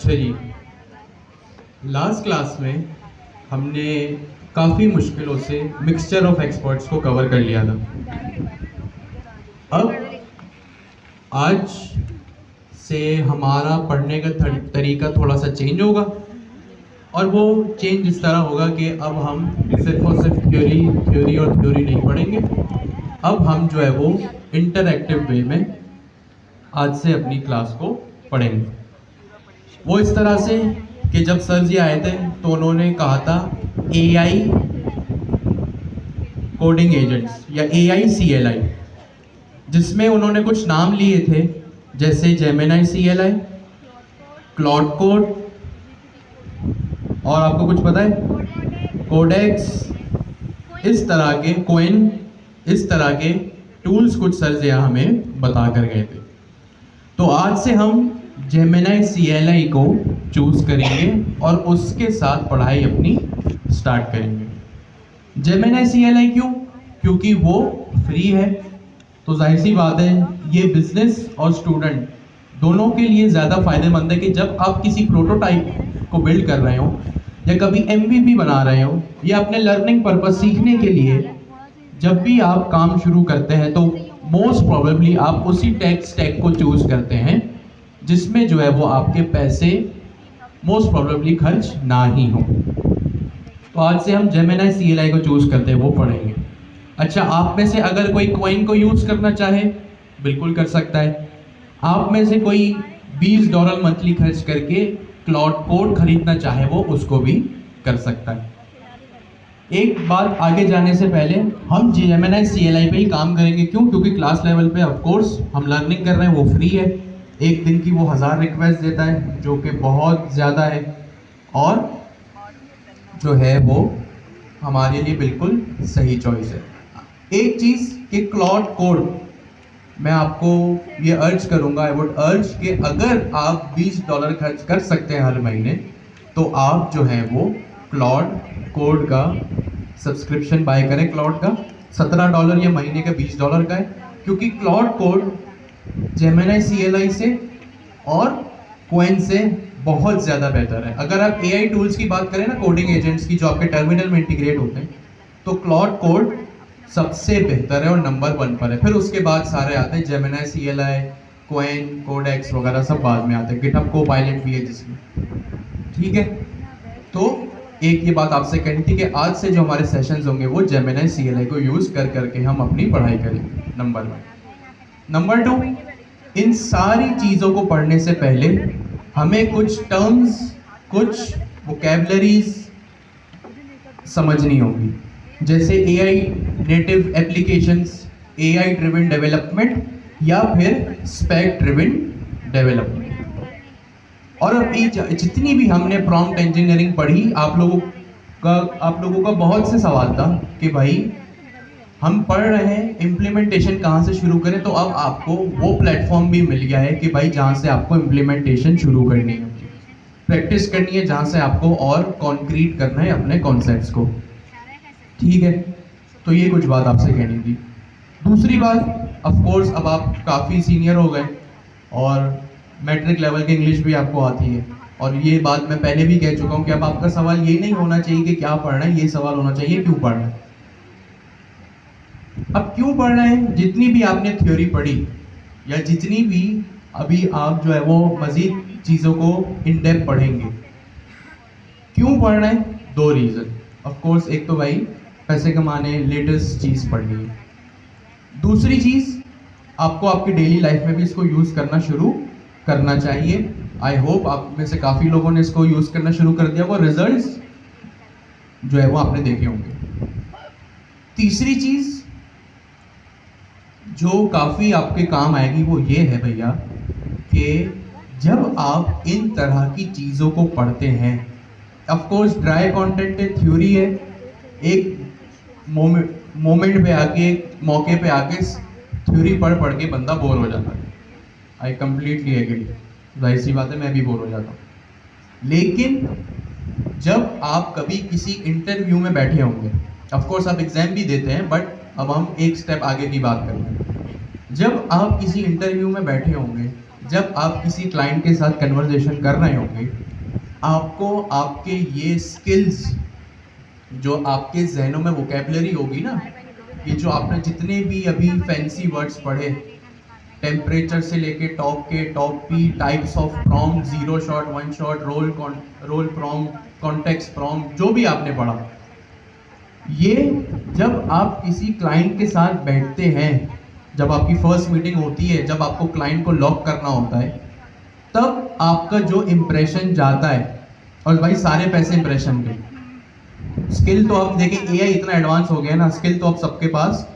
अच्छा जी, last class में हमने काफ़ी मुश्किलों से मिक्सचर ऑफ एक्सपर्ट्स को कवर कर लिया था। अब आज से हमारा पढ़ने का तरीका थोड़ा सा चेंज होगा, और वो चेंज इस तरह होगा कि अब हम सिर्फ और सिर्फ थ्योरी और थ्योरी नहीं पढ़ेंगे। अब हम जो है वो इंटरैक्टिव वे में आज से अपनी क्लास को पढ़ेंगे। वो इस तरह से कि जब सर जी आए थे तो उन्होंने कहा था एआई कोडिंग एजेंट्स या एआई सीएलआई, जिसमें उन्होंने कुछ नाम लिए थे जैसे जेमिनाई सीएलआई, क्लॉड कोड, और आपको कुछ पता है कोडेक्स, इस तरह के कोइन, इस तरह के टूल्स कुछ सर जी हमें बता कर गए थे। तो आज से हम जेमिनाई सीएलआई को चूज करेंगे और उसके साथ पढ़ाई अपनी स्टार्ट करेंगे। जेमिनाई सीएलआई क्यों? क्योंकि वो फ्री है, तो जाहिर सी बात है ये बिजनेस और स्टूडेंट दोनों के लिए ज़्यादा फायदेमंद है कि जब आप किसी प्रोटोटाइप को बिल्ड कर रहे हो या कभी एमवीपी बना रहे हो या अपने लर्निंग पर्पस सीखने के लिए जब भी आप काम शुरू करते हैं तो मोस्ट प्रोबेबली आप उसी टेक स्टैक को चूज करते हैं जिसमें जो है वो आपके पैसे मोस्ट प्रोबेबली खर्च ना ही हो। तो आज से हम जेमिनाई सीएलआई को चूज करते हैं, वो पढ़ेंगे। अच्छा, आप में से अगर कोई कॉइन को यूज करना चाहे बिल्कुल कर सकता है। आप में से कोई $20 मंथली खर्च करके क्लाउड कोड खरीदना चाहे वो उसको भी कर सकता है। एक बात आगे जाने से पहले हम जेमिनाई सीएलआई पे ही काम करेंगे। क्यों? क्योंकि क्लास लेवल पे ऑफ कोर्स हम लर्निंग कर रहे हैं, वो फ्री है। एक दिन की वो 1000 रिक्वेस्ट देता है जो कि बहुत ज़्यादा है, और जो है वो हमारे लिए बिल्कुल सही चॉइस है। एक चीज़ कि क्लाउड कोड मैं आपको ये अर्ज करूंगा, आई वुड अर्ज कि अगर आप $20 खर्च कर सकते हैं हर महीने तो आप जो है वो क्लाउड कोड का सब्सक्रिप्शन बाय करें। क्लाउड का $17 या महीने का $20 का है, क्योंकि क्लाउड कोड जेमिनाई सीएलआई से और कोइन से बहुत ज़्यादा बेहतर है। अगर आप एआई टूल्स की बात करें ना, कोडिंग एजेंट्स की जो आपके टर्मिनल में इंटीग्रेट होते हैं, तो क्लाउड कोड सबसे बेहतर है और नंबर 1 पर है। फिर उसके बाद सारे आते हैं, जेमिनाई सीएलआई, कोइन, कोडेक्स वगैरह सब बाद में आते हैं। गिटहब कोपायलट भी है जिसमें, ठीक है। तो एक ये बात आपसे कहनी थी कि आज से जो हमारे सेशंस होंगे वो जेमिनाई सीएलआई को यूज कर करके हम अपनी पढ़ाई करेंगे, नंबर 1। नंबर 2, इन सारी चीज़ों को पढ़ने से पहले हमें कुछ टर्म्स, कुछ वोकैबुलरीज समझनी होगी, जैसे AI native applications, AI driven development या फिर स्पेक ड्रिवन डेवलपमेंट। और अब ये जितनी भी हमने प्रॉम्प्ट इंजीनियरिंग पढ़ी, आप लोगों का बहुत से सवाल था कि भाई हम पढ़ रहे हैं, इम्प्लीमेंटेशन कहाँ से शुरू करें। तो अब आपको वो प्लेटफॉर्म भी मिल गया है कि भाई जहाँ से आपको इम्प्लीमेंटेशन शुरू करनी है, प्रैक्टिस करनी है, जहाँ से आपको और कॉन्क्रीट करना है अपने कॉन्सेप्ट्स को, ठीक है। तो ये कुछ बात आपसे कहनी थी। दूसरी बात, ऑफ कोर्स अब आप काफ़ी सीनियर हो गए और मैट्रिक लेवल की इंग्लिश भी आपको आती है, और ये बात मैं पहले भी कह चुका हूँ कि अब आपका सवाल ये नहीं होना चाहिए कि क्या पढ़ना है, ये सवाल होना चाहिए क्यों पढ़ना है। अब क्यों पढ़ना है? जितनी भी आपने थ्योरी पढ़ी या जितनी भी अभी आप जो है वो मजीद चीज़ों को इन डेप्थ पढ़ेंगे, क्यों पढ़ना है? 2 रीज़न। ऑफ कोर्स एक तो भाई पैसे कमाने, लेटेस्ट चीज़ पढ़नी है। दूसरी चीज़, आपको आपकी डेली लाइफ में भी इसको यूज़ करना शुरू करना चाहिए। आई होप आप में से काफ़ी लोगों ने इसको यूज़ करना शुरू कर दिया होगा, रिजल्ट्स जो है वो आपने देखे होंगे। तीसरी चीज़ जो काफ़ी आपके काम आएगी वो ये है भैया कि जब आप इन तरह की चीज़ों को पढ़ते हैं, ऑफ कोर्स ड्राई कंटेंट है, थ्योरी है, एक मोमेंट पे आके, मौके पे आके थ्योरी पढ़ के बंदा बोर हो जाता है। आई कंप्लीटली एग्री, जाहिर सी बात है मैं भी बोर हो जाता हूँ। लेकिन जब आप कभी किसी इंटरव्यू में बैठे होंगे, ऑफ कोर्स आप एग्जाम भी देते हैं, बट अब हम एक स्टेप आगे की बात करेंगे। जब आप किसी इंटरव्यू में बैठे होंगे जब आप किसी क्लाइंट के साथ कन्वर्सेशन कर रहे होंगे, आपको आपके ये स्किल्स जो आपके जहनों में वोकेबलरी होगी ना, ये जो आपने जितने भी अभी फैंसी वर्ड्स पढ़े, टेम्परेचर से लेके टॉप के top P, types of prompt, zero shot, one shot, role prompt, context prompt, जो भी आपने पढ़ा, ये जब आप किसी क्लाइंट के साथ बैठते हैं, जब आपकी फर्स्ट मीटिंग होती है, जब आपको क्लाइंट को लॉक करना होता है, तब आपका जो इम्प्रेशन जाता है, और भाई सारे पैसे इम्प्रेशन के। स्किल तो आप देखें, एआई इतना एडवांस हो गया ना, स्किल तो अब सबके पास,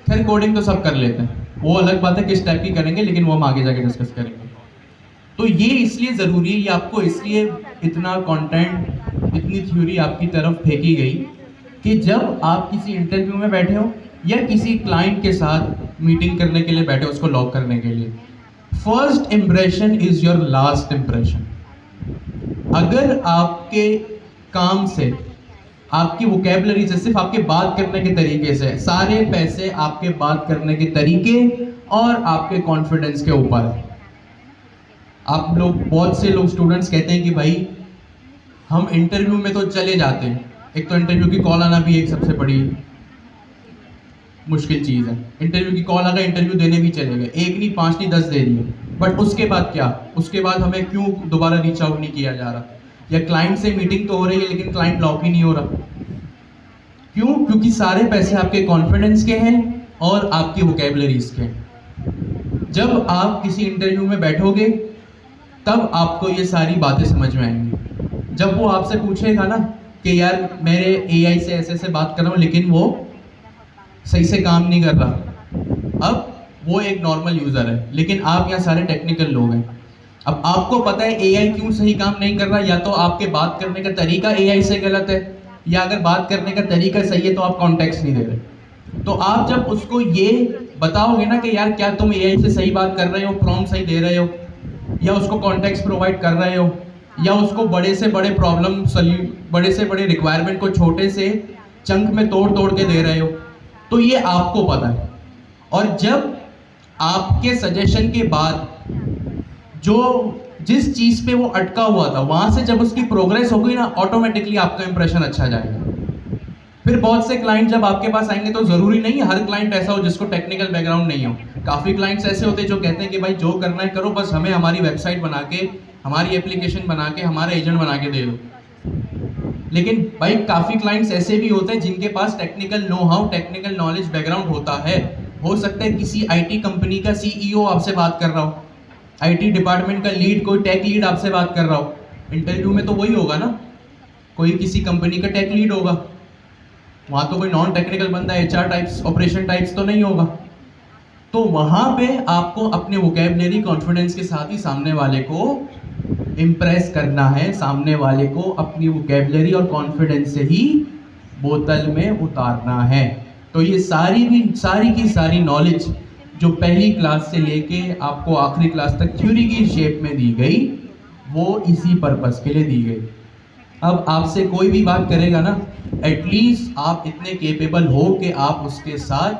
खैर कोडिंग तो सब कर लेते हैं, वो अलग बात है किस टाइप की करेंगे, लेकिन वो हम आगे जाके डिस्कस करेंगे। तो ये इसलिए ज़रूरी है, ये आपको इसलिए इतना कंटेंट, इतनी थ्योरी आपकी तरफ फेंकी गई कि जब आप किसी इंटरव्यू में बैठे हो या किसी क्लाइंट के साथ मीटिंग करने के लिए बैठे हो, उसको लॉक करने के लिए, first impression is your last impression. अगर आपके काम से, आपकी वोकेबलरी से, सिर्फ आपके बात करने के तरीके से, सारे पैसे आपके बात करने के तरीके और आपके कॉन्फिडेंस के ऊपर है। आप लोग, बहुत से लोग स्टूडेंट्स कहते हैं कि भाई हम इंटरव्यू में तो चले जाते हैं, एक तो इंटरव्यू की कॉल आना भी एक सबसे बड़ी मुश्किल चीज़ है। इंटरव्यू की कॉल आ गई, इंटरव्यू देने भी चले गए, एक नहीं, 5 नहीं, 10 दे दिए, बट उसके बाद क्या, उसके बाद हमें क्यों दोबारा रीच आउट नहीं किया जा रहा, या क्लाइंट से मीटिंग तो हो रही है लेकिन क्लाइंट लॉक ही नहीं हो रहा, क्यों? क्योंकि सारे पैसे आपके कॉन्फिडेंस के हैं और आपकी वोकेबलरीज के हैं। जब आप किसी इंटरव्यू में बैठोगे तब आपको ये सारी बातें समझ में आएंगी। जब वो आपसे पूछेगा ना कि यार मेरे एआई से ऐसे ऐसे बात कर रहा हूँ लेकिन वो सही से काम नहीं कर रहा, अब वो एक नॉर्मल यूज़र है लेकिन आप यहाँ सारे टेक्निकल लोग हैं। अब आपको पता है एआई क्यों सही काम नहीं कर रहा, या तो आपके बात करने का तरीका एआई से गलत है, या अगर बात करने का तरीका सही है तो आप कॉन्टेक्स्ट नहीं दे रहे। तो आप जब उसको ये बताओगे ना कि यार क्या तुम एआई से सही बात कर रहे हो, प्रॉम्प्ट सही दे रहे हो, या उसको कॉन्टेक्स्ट प्रोवाइड कर रहे हो, या उसको बड़े से बड़े प्रॉब्लम, बड़े से बड़े रिक्वायरमेंट को छोटे से चंक में तोड़ तोड़ के दे रहे हो, तो ये आपको पता है। और जब आपके सजेशन के बाद जो जिस चीज पे वो अटका हुआ था, वहां से जब उसकी प्रोग्रेस हो गई ना, ऑटोमेटिकली आपका इंप्रेशन अच्छा जाएगा। फिर बहुत से क्लाइंट जब आपके पास आएंगे, तो जरूरी नहीं है हर क्लाइंट ऐसा हो जिसको टेक्निकल बैकग्राउंड नहीं हो। काफी क्लाइंट्स ऐसे होते हैं जो कहते हैं कि भाई जो करना है करो, बस हमें हमारी वेबसाइट बना के, हमारी एप्लीकेशन बना के, हमारा एजेंट बना के दे दो। लेकिन भाई काफी क्लाइंट्स ऐसे भी होते हैं जिनके पास technical know how, technical knowledge background होता है। हो सकता है किसी आईटी कंपनी का सीईओ आपसे बात कर रहा हो, आईटी डिपार्टमेंट का लीड, कोई टेक लीड आपसे बात कर रहा हो। इंटरव्यू में तो वही होगा ना, कोई किसी कंपनी का टेक लीड होगा, वहाँ तो कोई नॉन टेक्निकल बंदा, एचआर टाइप्स, ऑपरेशन टाइप्स तो नहीं होगा। तो वहाँ पे आपको अपने वोकेबलरी, कॉन्फिडेंस के साथ ही सामने वाले को इम्प्रेस करना है, सामने वाले को अपनी वोकेबलरी और कॉन्फिडेंस से ही बोतल में उतारना है। तो ये सारी की सारी नॉलेज जो पहली क्लास से लेके आपको आखिरी क्लास तक थ्योरी की शेप में दी गई, वो इसी पर्पस के लिए दी गई। अब आपसे कोई भी बात करेगा ना, एटलीस्ट आप इतने केपेबल हो कि आप उसके साथ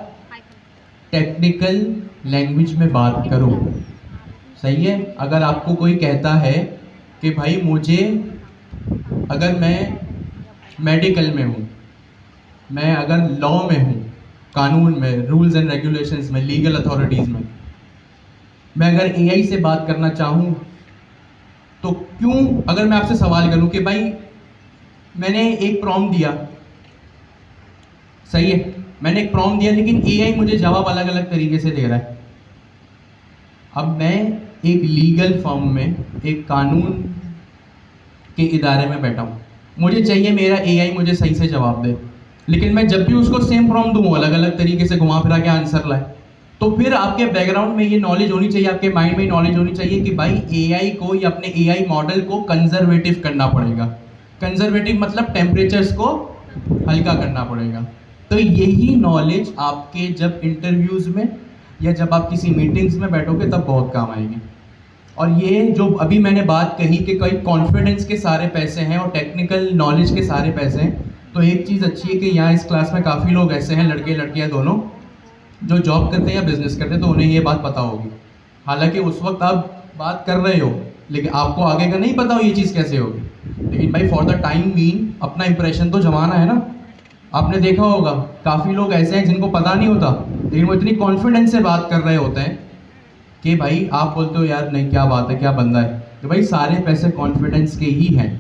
टेक्निकल लैंग्वेज में बात करो। सही है? अगर आपको कोई कहता है कि भाई मुझे, अगर मैं मेडिकल में हूँ, मैं अगर लॉ में हूँ, कानून में, रूल्स एंड रेगुलेशंस में, लीगल अथॉरिटीज़ में, मैं अगर एआई से बात करना चाहूँ तो क्यों, अगर मैं आपसे सवाल करूँ कि भाई मैंने एक प्रॉम्प्ट दिया, सही है, मैंने एक प्रॉम्प्ट दिया लेकिन एआई मुझे जवाब अलग अलग तरीके से दे रहा है। अब मैं एक लीगल फर्म में, एक कानून के इदारे में बैठा हूँ, मुझे चाहिए मेरा एआई मुझे सही से जवाब दे, लेकिन मैं जब भी उसको सेम प्रॉम्प्ट दूँ अलग अलग तरीके से घुमा फिरा के आंसर लाए। तो फिर आपके बैकग्राउंड में ये नॉलेज होनी चाहिए, आपके माइंड में नॉलेज होनी चाहिए कि भाई एआई को या अपने एआई मॉडल को कंजर्वेटिव करना पड़ेगा। कंजर्वेटिव मतलब टेम्परेचर्स को हल्का करना पड़ेगा। तो यही नॉलेज आपके जब इंटरव्यूज में या जब आप किसी मीटिंग्स में बैठोगे तब बहुत काम आएगी। और ये जो अभी मैंने बात कही कि कोई कॉन्फिडेंस के सारे पैसे हैं और टेक्निकल नॉलेज के सारे पैसे हैं, तो एक चीज़ अच्छी है कि यहाँ इस क्लास में काफ़ी लोग ऐसे हैं, लड़के लड़कियाँ दोनों, जो जॉब करते हैं या बिजनेस करते हैं, तो उन्हें ये बात पता होगी हालांकि उस वक्त आप बात कर रहे हो, लेकिन आपको आगे का नहीं पता हो ये चीज़ कैसे होगी। लेकिन भाई फॉर द टाइम बीइंग अपना इंप्रेशन तो जमाना है ना। आपने देखा होगा काफ़ी लोग ऐसे हैं जिनको पता नहीं होता, लेकिन वो इतनी कॉन्फिडेंस से बात कर रहे होते हैं कि भाई आप बोलते हो यार नहीं क्या बात है, क्या बंदा है। तो भाई सारे पैसे कॉन्फिडेंस के ही हैं,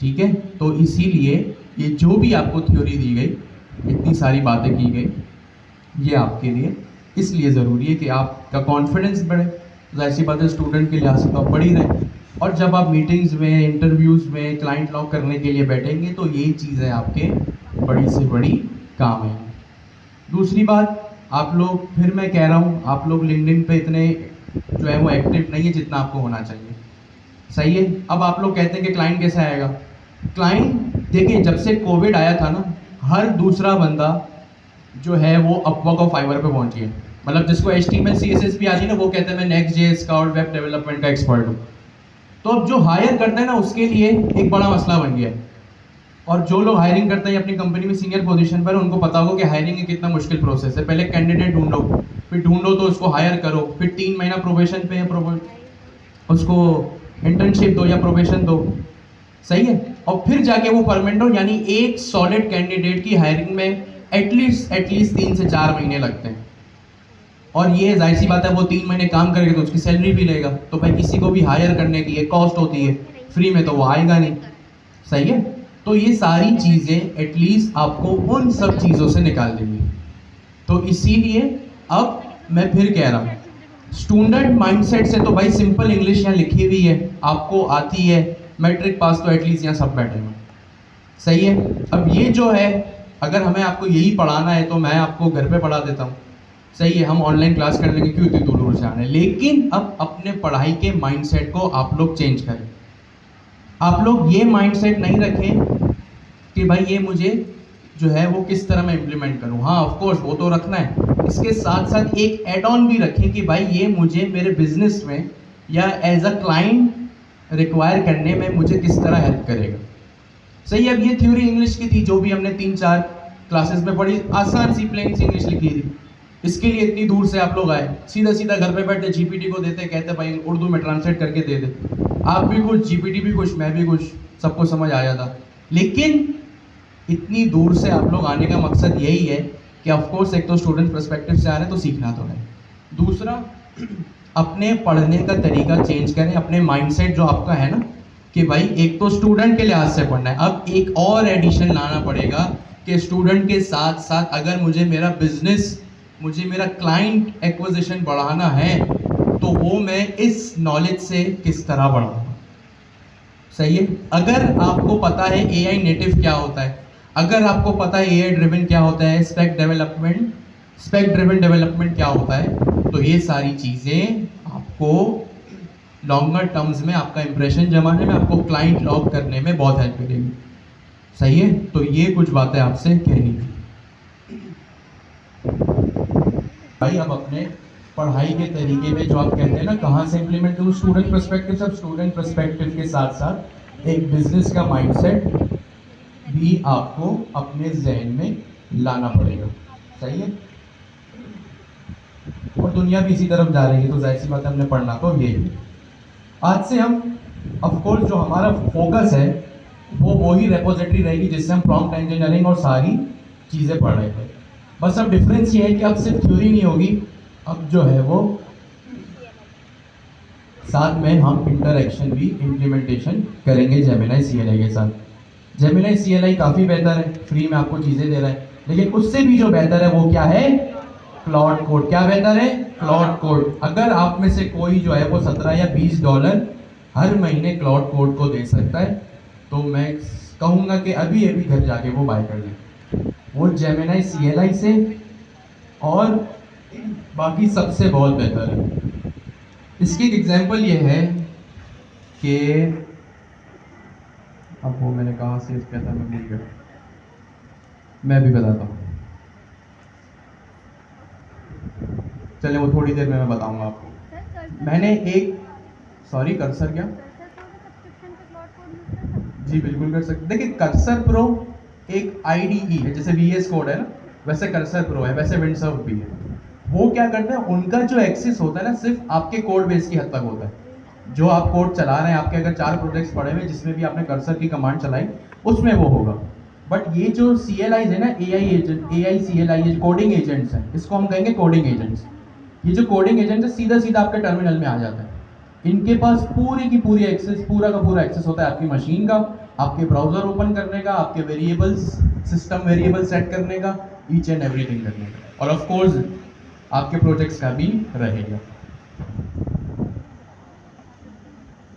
ठीक है। तो इसीलिए ये जो भी आपको थ्योरी दी गई, इतनी सारी बातें की गई, ये आपके लिए इसलिए ज़रूरी है कि आपका कॉन्फिडेंस बढ़े। जाहिर सी बात है स्टूडेंट के लिहाज से तो आप बढ़ ही रहे, और जब आप मीटिंग्स में, इंटरव्यूज़ में क्लाइंट लॉक करने के लिए बैठेंगे तो ये चीज़ें आपके बड़ी से बड़ी काम आएंगी। दूसरी बात, आप लोग, फिर मैं कह रहा हूँ, आप लोग लिंक्डइन पे इतने जो है वो एक्टिव नहीं है जितना आपको होना चाहिए, सही है। अब आप लोग कहते हैं कि क्लाइंट कैसे आएगा। क्लाइंट देखिए, जब से कोविड आया था ना, हर दूसरा बंदा जो है वो अपवर्क और फाइवर पे पहुंची है। मतलब जिसको HTML CSS भी आती है ना, वो कहते हैं मैं नेक्स्ट.js का और वेब डेवलपमेंट का एक्सपर्ट हूँ। तो अब जो हायर करते हैं ना, उसके लिए एक बड़ा मसला बन गया है। और जो लोग हायरिंग करते हैं अपनी कंपनी में सीनियर पोजीशन पर, उनको पता होगा कि हायरिंग एक कितना मुश्किल प्रोसेस है। पहले कैंडिडेट ढूंढो, फिर ढूंढो तो उसको हायर करो, फिर 3 महीना प्रोबेशन पे उसको इंटर्नशिप दो या प्रोबेशन दो, सही है। और फिर जाके वो परमानेंट हो। यानी एक सॉलिड कैंडिडेट की हायरिंग में एटलीस्ट 3 से 4 महीने लगते हैं। और ये जाहिर सी बात है, वो 3 महीने काम करेगा तो उसकी सैलरी भी लेगा। तो भाई किसी को भी हायर करने की एक कॉस्ट होती है, फ्री में तो वो आएगा नहीं, सही है। तो ये सारी चीज़ें एटलीस्ट आपको उन सब चीज़ों से निकाल देंगी। तो इसीलिए अब मैं फिर कह रहा हूँ, स्टूडेंट माइंडसेट से तो भाई सिंपल इंग्लिश यहाँ लिखी हुई है, आपको आती है, मैट्रिक पास तो एटलीस्ट यहाँ सब बैठे हुए, सही है। अब ये जो है, अगर हमें आपको यही पढ़ाना है तो मैं आपको घर पे पढ़ा देता हूँ, सही है। हम ऑनलाइन क्लास कर लेंगे, क्यों इतनी दूर दूर से आने। लेकिन अब अपने पढ़ाई के माइंडसेट को आप लोग चेंज करें। आप लोग ये माइंडसेट नहीं रखें कि भाई ये मुझे जो है वो किस तरह मैं इम्प्लीमेंट करूँ। हाँ ऑफ कोर्स वो तो रखना है, इसके साथ साथ एक एड ऑन भी रखें कि भाई ये मुझे मेरे बिजनेस में या एज अ क्लाइंट रिक्वायर करने में मुझे किस तरह हेल्प करेगा, सही है। अब ये थ्योरी इंग्लिश की थी जो भी हमने 3-4 क्लासेस में पढ़ी, आसान सी प्लेन सी इंग्लिश लिखी थी। इसके लिए इतनी दूर से आप लोग आए, सीधा सीधा घर पे बैठे GPT को देते, कहते भाई उर्दू में ट्रांसलेट करके दे दे। आप भी खुश, GPT भी खुश, मैं भी खुश, सबको समझ आया था। लेकिन इतनी दूर से आप लोग आने का मकसद यही है कि ऑफ कोर्स एक तो स्टूडेंट पर्सपेक्टिव से आ रहे हैं तो सीखना तो है, दूसरा अपने पढ़ने का तरीका चेंज करें, अपने माइंडसेट जो आपका है ना कि भाई एक तो स्टूडेंट के लिहाज से पढ़ना है, अब एक और एडिशन लाना पड़ेगा कि स्टूडेंट के साथ साथ अगर मुझे मेरा बिजनेस, मुझे मेरा क्लाइंट एक्विजिशन बढ़ाना है तो वो मैं इस नॉलेज से किस तरह बढ़ाऊँ, सही है। अगर आपको पता है AI नेटिव क्या होता है, अगर आपको पता है AI ड्रिवन क्या होता है, स्पेक ड्रिवन डेवलपमेंट क्या होता है, तो ये सारी चीज़ें आपको लॉन्गर टर्म्स में आपका इंप्रेशन जमाने में, आपको क्लाइंट लॉक करने में बहुत हेल्प करेगी, सही है। तो ये कुछ बातें आपसे कहनी थी भाई। अब अपने पढ़ाई के तरीके में जो आप कहते हैं ना कहाँ से इम्प्लीमेंट करूँ, स्टूडेंट पर्सपेक्टिव, सब स्टूडेंट पर्सपेक्टिव के साथ साथ एक बिजनेस का माइंडसेट भी आपको अपने जहन में लाना पड़ेगा, सही है। और दुनिया भी इसी तरफ जा रही है, तो जाहिर सी बात है हमने पढ़ना तो यही। आज से हम ऑफ कोर्स जो हमारा फोकस है वो वही रेपोजिटरी रहेगी जिससे हम प्रॉम्प्ट इंजीनियरिंग और सारी चीज़ें पढ़ रहे थे। बस अब डिफरेंस ये है कि अब सिर्फ थ्योरी नहीं होगी, अब जो है वो साथ में हम इंटरएक्शन भी इम्प्लीमेंटेशन करेंगे जेमिनी CLI के साथ। जेमिनी CLI काफ़ी बेहतर है, फ्री में आपको चीज़ें दे रहा है, लेकिन उससे भी जो बेहतर है वो क्या है, क्लाउड कोड। क्या बेहतर है, क्लाउड कोड। अगर आप में से कोई जो है वो $17 या $20 हर महीने क्लाउड कोड को दे सकता है तो मैं कहूँगा कि अभी अभी घर जाके वो बाय कर लें, वो जेमिनी CLI से और बाकी सबसे बहुत बेहतर है। इसकी एक एग्जांपल ये है कि अब वो मैंने कहाँ से किया था, मैं भूल गया, मैं भी बताता हूँ, चले वो थोड़ी देर में मैं बताऊंगा आपको। मैंने एक, सॉरी कर्सर क्या, जी बिल्कुल कर सकते। देखिए कर्सर प्रो एक IDE है, जैसे VS कोड है ना, वैसे कर्सर प्रो है, वैसे विंडसर्फ भी है, वो क्या करते हैं, उनका जो एक्सेस होता है ना सिर्फ आपके कोड बेस की हद तक होता है। जो आप कोड चला रहे हैं, आपके अगर 4 प्रोजेक्ट्स पड़े हुए जिसमें भी आपने कर्सर की कमांड चलाई, उसमें वो होगा। बट ये जो CLIs है ना, AI एजेंट, AI CLI, ये कोडिंग एजेंट्स हैं, इसको हम कहेंगे कोडिंग एजेंट्स। ये जो कोडिंग एजेंट है सीधा सीधा आपके टर्मिनल में आ जाता है। इनके पास पूरी की पूरी एक्सेस, पूरा का पूरा एक्सेस होता है आपकी मशीन का, आपके ब्राउजर ओपन करने का, आपके वेरिएबल्स, सिस्टम वेरिएबल सेट करने का, ईच एंड एवरीथिंग करने का, और ऑफ कोर्स आपके प्रोजेक्ट्स का भी रहेगा।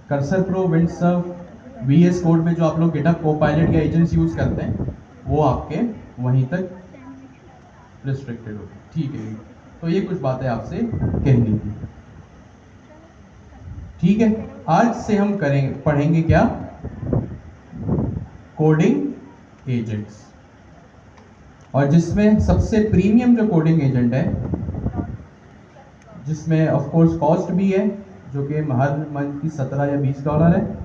Cursor pro, Windsurf, VS code में जो आप लोग गिटहब कोपायलट या एजेंट्स यूज करते हैं, वो आपके वहीं तक रिस्ट्रिक्टेड होगा। ठीक है, तो ये कुछ बातें आपसे कहनी थी। ठीक है, आज से हम करेंगे, पढ़ेंगे क्या, कोडिंग एजेंट्स, और जिसमें सबसे प्रीमियम जो कोडिंग एजेंट है, जिसमें ऑफ कोर्स कॉस्ट भी है, जो कि हर मंथ की $17 या $20 है।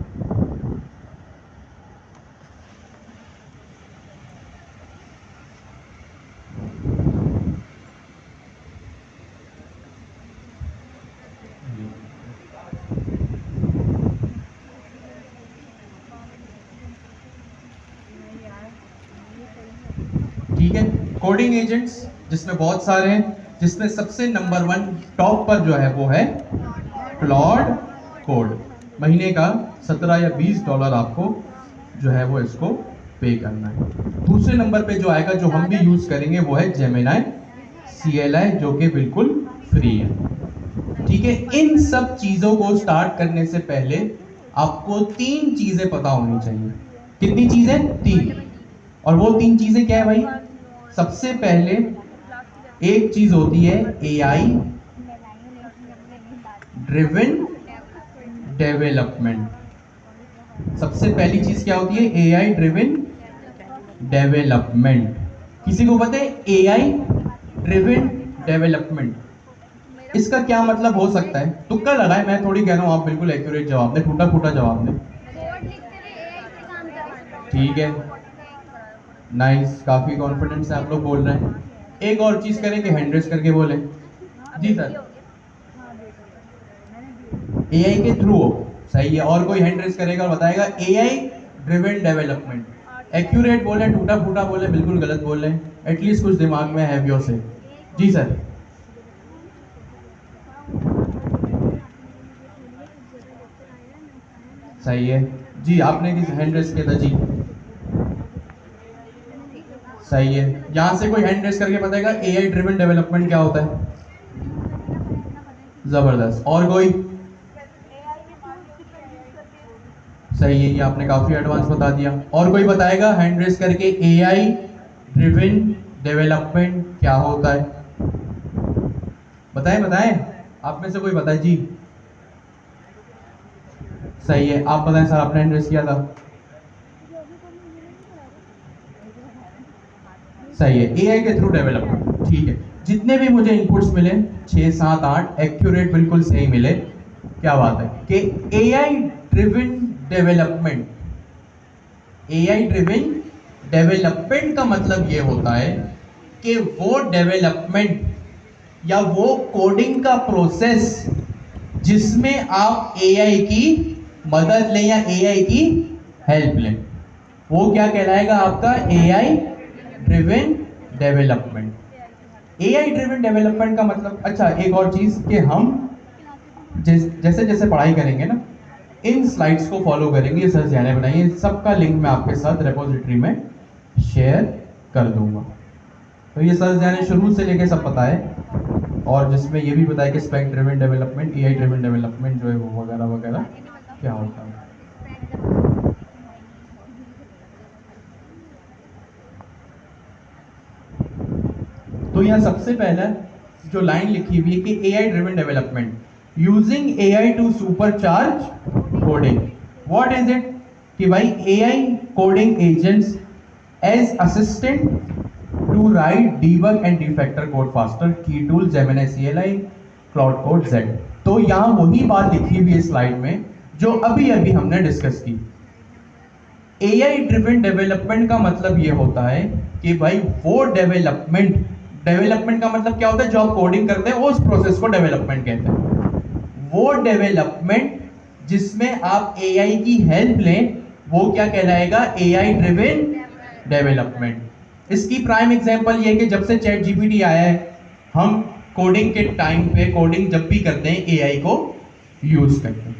ठीक है, कोडिंग एजेंट्स जिसमें बहुत सारे हैं, जिसमें सबसे नंबर 1 टॉप पर जो है वो है क्लॉड कोड। महीने का $17 या $20 आपको जो है वो इसको पे करना है। दूसरे नंबर पे जो आएगा, जो हम भी यूज करेंगे, वो है जेमिनी CLI, जो कि बिल्कुल फ्री है। ठीक है, इन सब चीजों को स्टार्ट करने से पहले आपको 3 चीजें पता होनी चाहिए। कितनी चीजें? 3। और वो 3 चीजें क्या है भाई? सबसे पहले एक चीज होती है AI ड्रिवन डेवलपमेंट। सबसे पहली चीज क्या होती है? AI driven development. किसी को पता है AI ड्रिवन डेवलपमेंट इसका क्या मतलब हो सकता है? तुक्का लगाए, मैं थोड़ी कह रहा हूं, आप बिल्कुल एक्यूरेट जवाब दें, टूटा फूटा जवाब दें। ठीक है, नाइस, काफी कॉन्फिडेंस से आप लोग बोल रहे हैं। एक और चीज करें कि हैंड रेस करके बोले। जी सर, AI के थ्रू हो, सही है। और कोई हैंड रेस करेगा और बताएगा AI ड्रिवन डेवलपमेंट। एक्यूरेट बोले, टूटा फूटा बोले, बिल्कुल गलत बोले, एटलीस्ट कुछ दिमाग में है व्यो से। जी सर, सही है जी। आपने किस हैंड रेस किया था जी? सही है। यहां से कोई हैंड रेस करके बताएगा AI ड्रिवन डेवलपमेंट क्या होता है? जबरदस्त। और कोई? सही है, ये आपने काफी एडवांस बता दिया। और कोई बताएगा हैंड रेस करके AI ड्रिवन डेवलपमेंट क्या होता है? बताएं बताएं, आप में से कोई बताए जी। सही है, आप बताएं सर, आपने हैंड रेस किया था। सही है, AI के थ्रू डेवलपमेंट। ठीक है, जितने भी मुझे इनपुट्स मिले 6, 7, 8 एक्यूरेट बिल्कुल सही मिले। क्या बात है कि AI driven development, AI driven development का मतलब ये होता है कि वो डेवलपमेंट या वो कोडिंग का प्रोसेस जिसमें आप AI की मदद लें या AI की हेल्प लें, वो क्या कहलाएगा? आपका AI driven development. AI driven development का मतलब, अच्छा एक और चीज कि हम जैसे जैसे पढ़ाई करेंगे ना, इन स्लाइड्स को फॉलो करेंगे। ये सर जाने बनाइए, सबका लिंक मैं आपके साथ रेपोजिटरी में शेयर कर दूंगा। तो ये सर जाने शुरू से लेके सब पता है, और जिसमें ये भी बताया कि spec driven development, AI driven development जो है वो वगैरह वगैरह क्या होता है। तो यहाँ सबसे पहला जो लाइन लिखी हुई है कि AI driven development using AI to supercharge coding. What is it? कि भाई AI coding agents as assistant to write, debug and refactor code faster. Key tool Gemini CLI, Claude code Z। तो यहाँ वही बात लिखी हुई है स्लाइड में जो अभी अभी हमने डिस्कस की। AI ड्रिवन डेवलपमेंट का मतलब ये होता है कि भाई वो डेवलपमेंट डेवलपमेंट का मतलब क्या होता है, जो आप कोडिंग करते हैं उस प्रोसेस को डेवलपमेंट कहते हैं। वो डेवलपमेंट जिसमें आप एआई की हेल्प लें वो क्या कहलाएगा, एआई ड्रिवन डेवलपमेंट। इसकी प्राइम एग्जांपल ये है कि जब से चैट जीपीटी आया है, हम कोडिंग के टाइम पे कोडिंग जब भी करते हैं एआई को यूज करते हैं।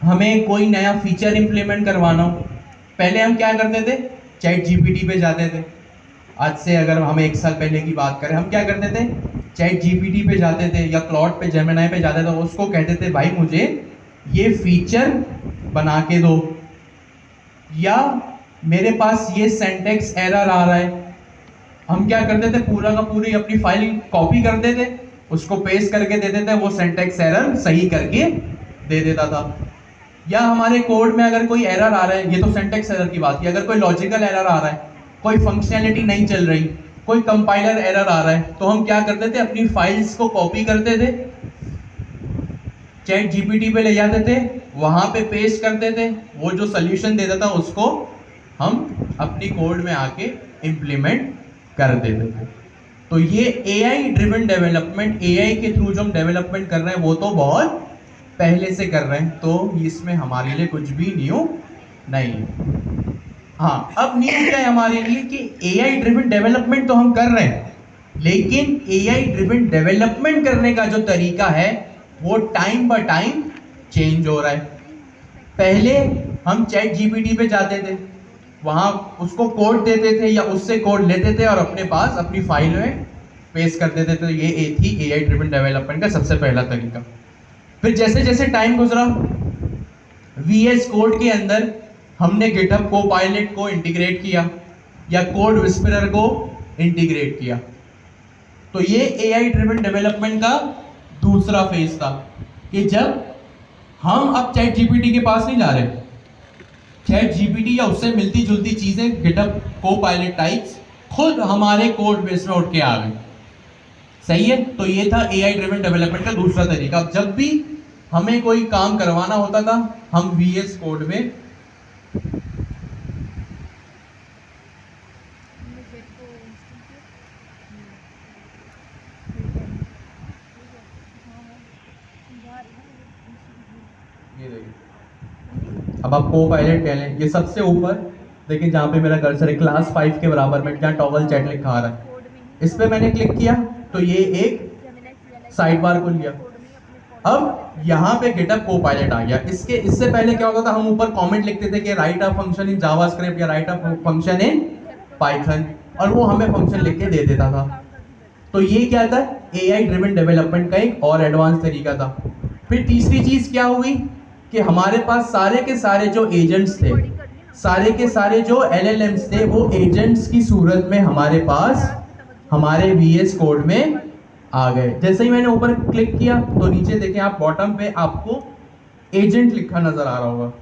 हमें कोई नया फीचर इंप्लीमेंट करवाना हो, पहले हम क्या करते थे, चैट जीपीटी पे जाते थे। आज से अगर हम 1 साल पहले की बात करें, हम क्या करते थे, चैट जीपीटी पे जाते थे या क्लॉड पे, जेमिनी पे जाते थे, उसको कहते थे भाई मुझे ये फीचर बना के दो, या मेरे पास ये सिंटैक्स एरर आ रहा है। हम क्या करते थे, पूरा का पूरी अपनी फाइल कॉपी करते थे, उसको पेस्ट करके दे देते, वो सिंटैक्स एरर सही करके दे देता था। या हमारे कोड में अगर कोई एरर आ रहा है, ये तो सिंटैक्स एरर की बात की, अगर कोई लॉजिकल एरर आ रहा है, कोई फंक्शनैलिटी नहीं चल रही, कोई कंपाइलर एरर आ रहा है, तो हम क्या करते थे, अपनी फाइल्स को कॉपी करते थे, चैट जीपीटी पे ले जाते थे, वहां पे पेस्ट करते थे, वो जो सोल्यूशन देता था उसको हम अपनी कोड में आके इंप्लीमेंट कर देते थे। तो ये एआई ड्रिवन डेवलपमेंट, एआई के थ्रू जो हम डेवलपमेंट कर रहे हैं वो तो बहुत पहले से कर रहे हैं, तो इसमें हमारे लिए कुछ भी न्यू नहीं है। हाँ, अब न्यू क्या है हमारे लिए कि एआई ड्रिवन डेवलपमेंट तो हम कर रहे हैं, लेकिन एआई ड्रिवन डेवलपमेंट करने का जो तरीका है वो टाइम बाय टाइम चेंज हो रहा है। पहले हम चैट जीपीटी पे जाते थे, वहां उसको कोड देते थे या उससे कोड लेते थे और अपने पास अपनी फाइल में पेस्ट कर देते थे। तो ये थी एआई ड्रिवन डेवलपमेंट का सबसे पहला तरीका। फिर जैसे जैसे टाइम गुजरा, वीएस कोड के अंदर हमने गिटहब कोपायलट को इंटीग्रेट किया या कोड विस्परर को इंटीग्रेट किया। तो ये एआई ड्रिवन डेवलपमेंट का दूसरा फेज था कि जब हम अब चैट जीपीटी के पास नहीं जा रहे, चैट जीपीटी या उससे मिलती जुलती चीजें गिटहब कोपायलट टाइप्स खुद हमारे कोड बेस में उठ के आ गए। सही है, तो ये था एआई ड्रिवन डेवलपमेंट का दूसरा तरीका। अब जब भी हमें कोई काम करवाना होता था, हम वीएस कोड में ये देखिए, अब आप को-पायलट कह लें, ये सबसे ऊपर देखिए जहाँ पे मेरा कर्सर है, क्लास 5 के बराबर में क्या टॉगल चैट लिखा आ रहा है, इस पे मैंने क्लिक किया तो ये एक साइड बार खुल गया। अब यहाँ पे गिटहब को-पायलट आ गया। इससे पहले क्या होता था, हम ऊपर कमेंट लिखते थे कि write a function in JavaScript या write a function in Python, और वो हमें फंक्शन लिख के दे देता था। तो ये क्या था, एआई ड्रिवन डेवलपमेंट का एक और एडवांस तरीका था। फिर तीसरी चीज क्या हुई कि हमारे पास सारे के सारे जो एजेंट्स थे, सारे के सारे जो एलएलएम्स थे, वो एजेंट्स की सूरत में हमारे पास हमारे वीएस कोड में आ गए। जैसे ही मैंने ऊपर क्लिक किया तो नीचे देखें आप, बॉटम पे आपको एजेंट लिखा नजर आ रहा होगा।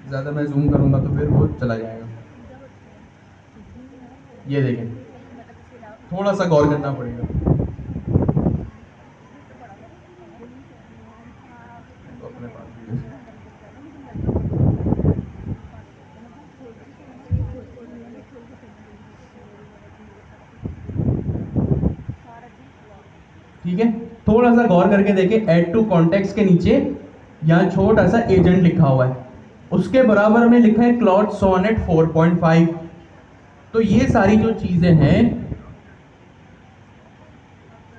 ज्यादा मैं जूम करूंगा तो फिर वो चला जाएगा। ये देखें, थोड़ा सा गौर करना पड़ेगा। ठीक है, थोड़ा सा गौर करके देखें, ऐड टू कॉन्टेक्स्ट के नीचे यहाँ छोटा सा एजेंट लिखा हुआ है, उसके बराबर में लिखा है क्लाउड सोनेट 4.5। तो ये सारी जो चीजें हैं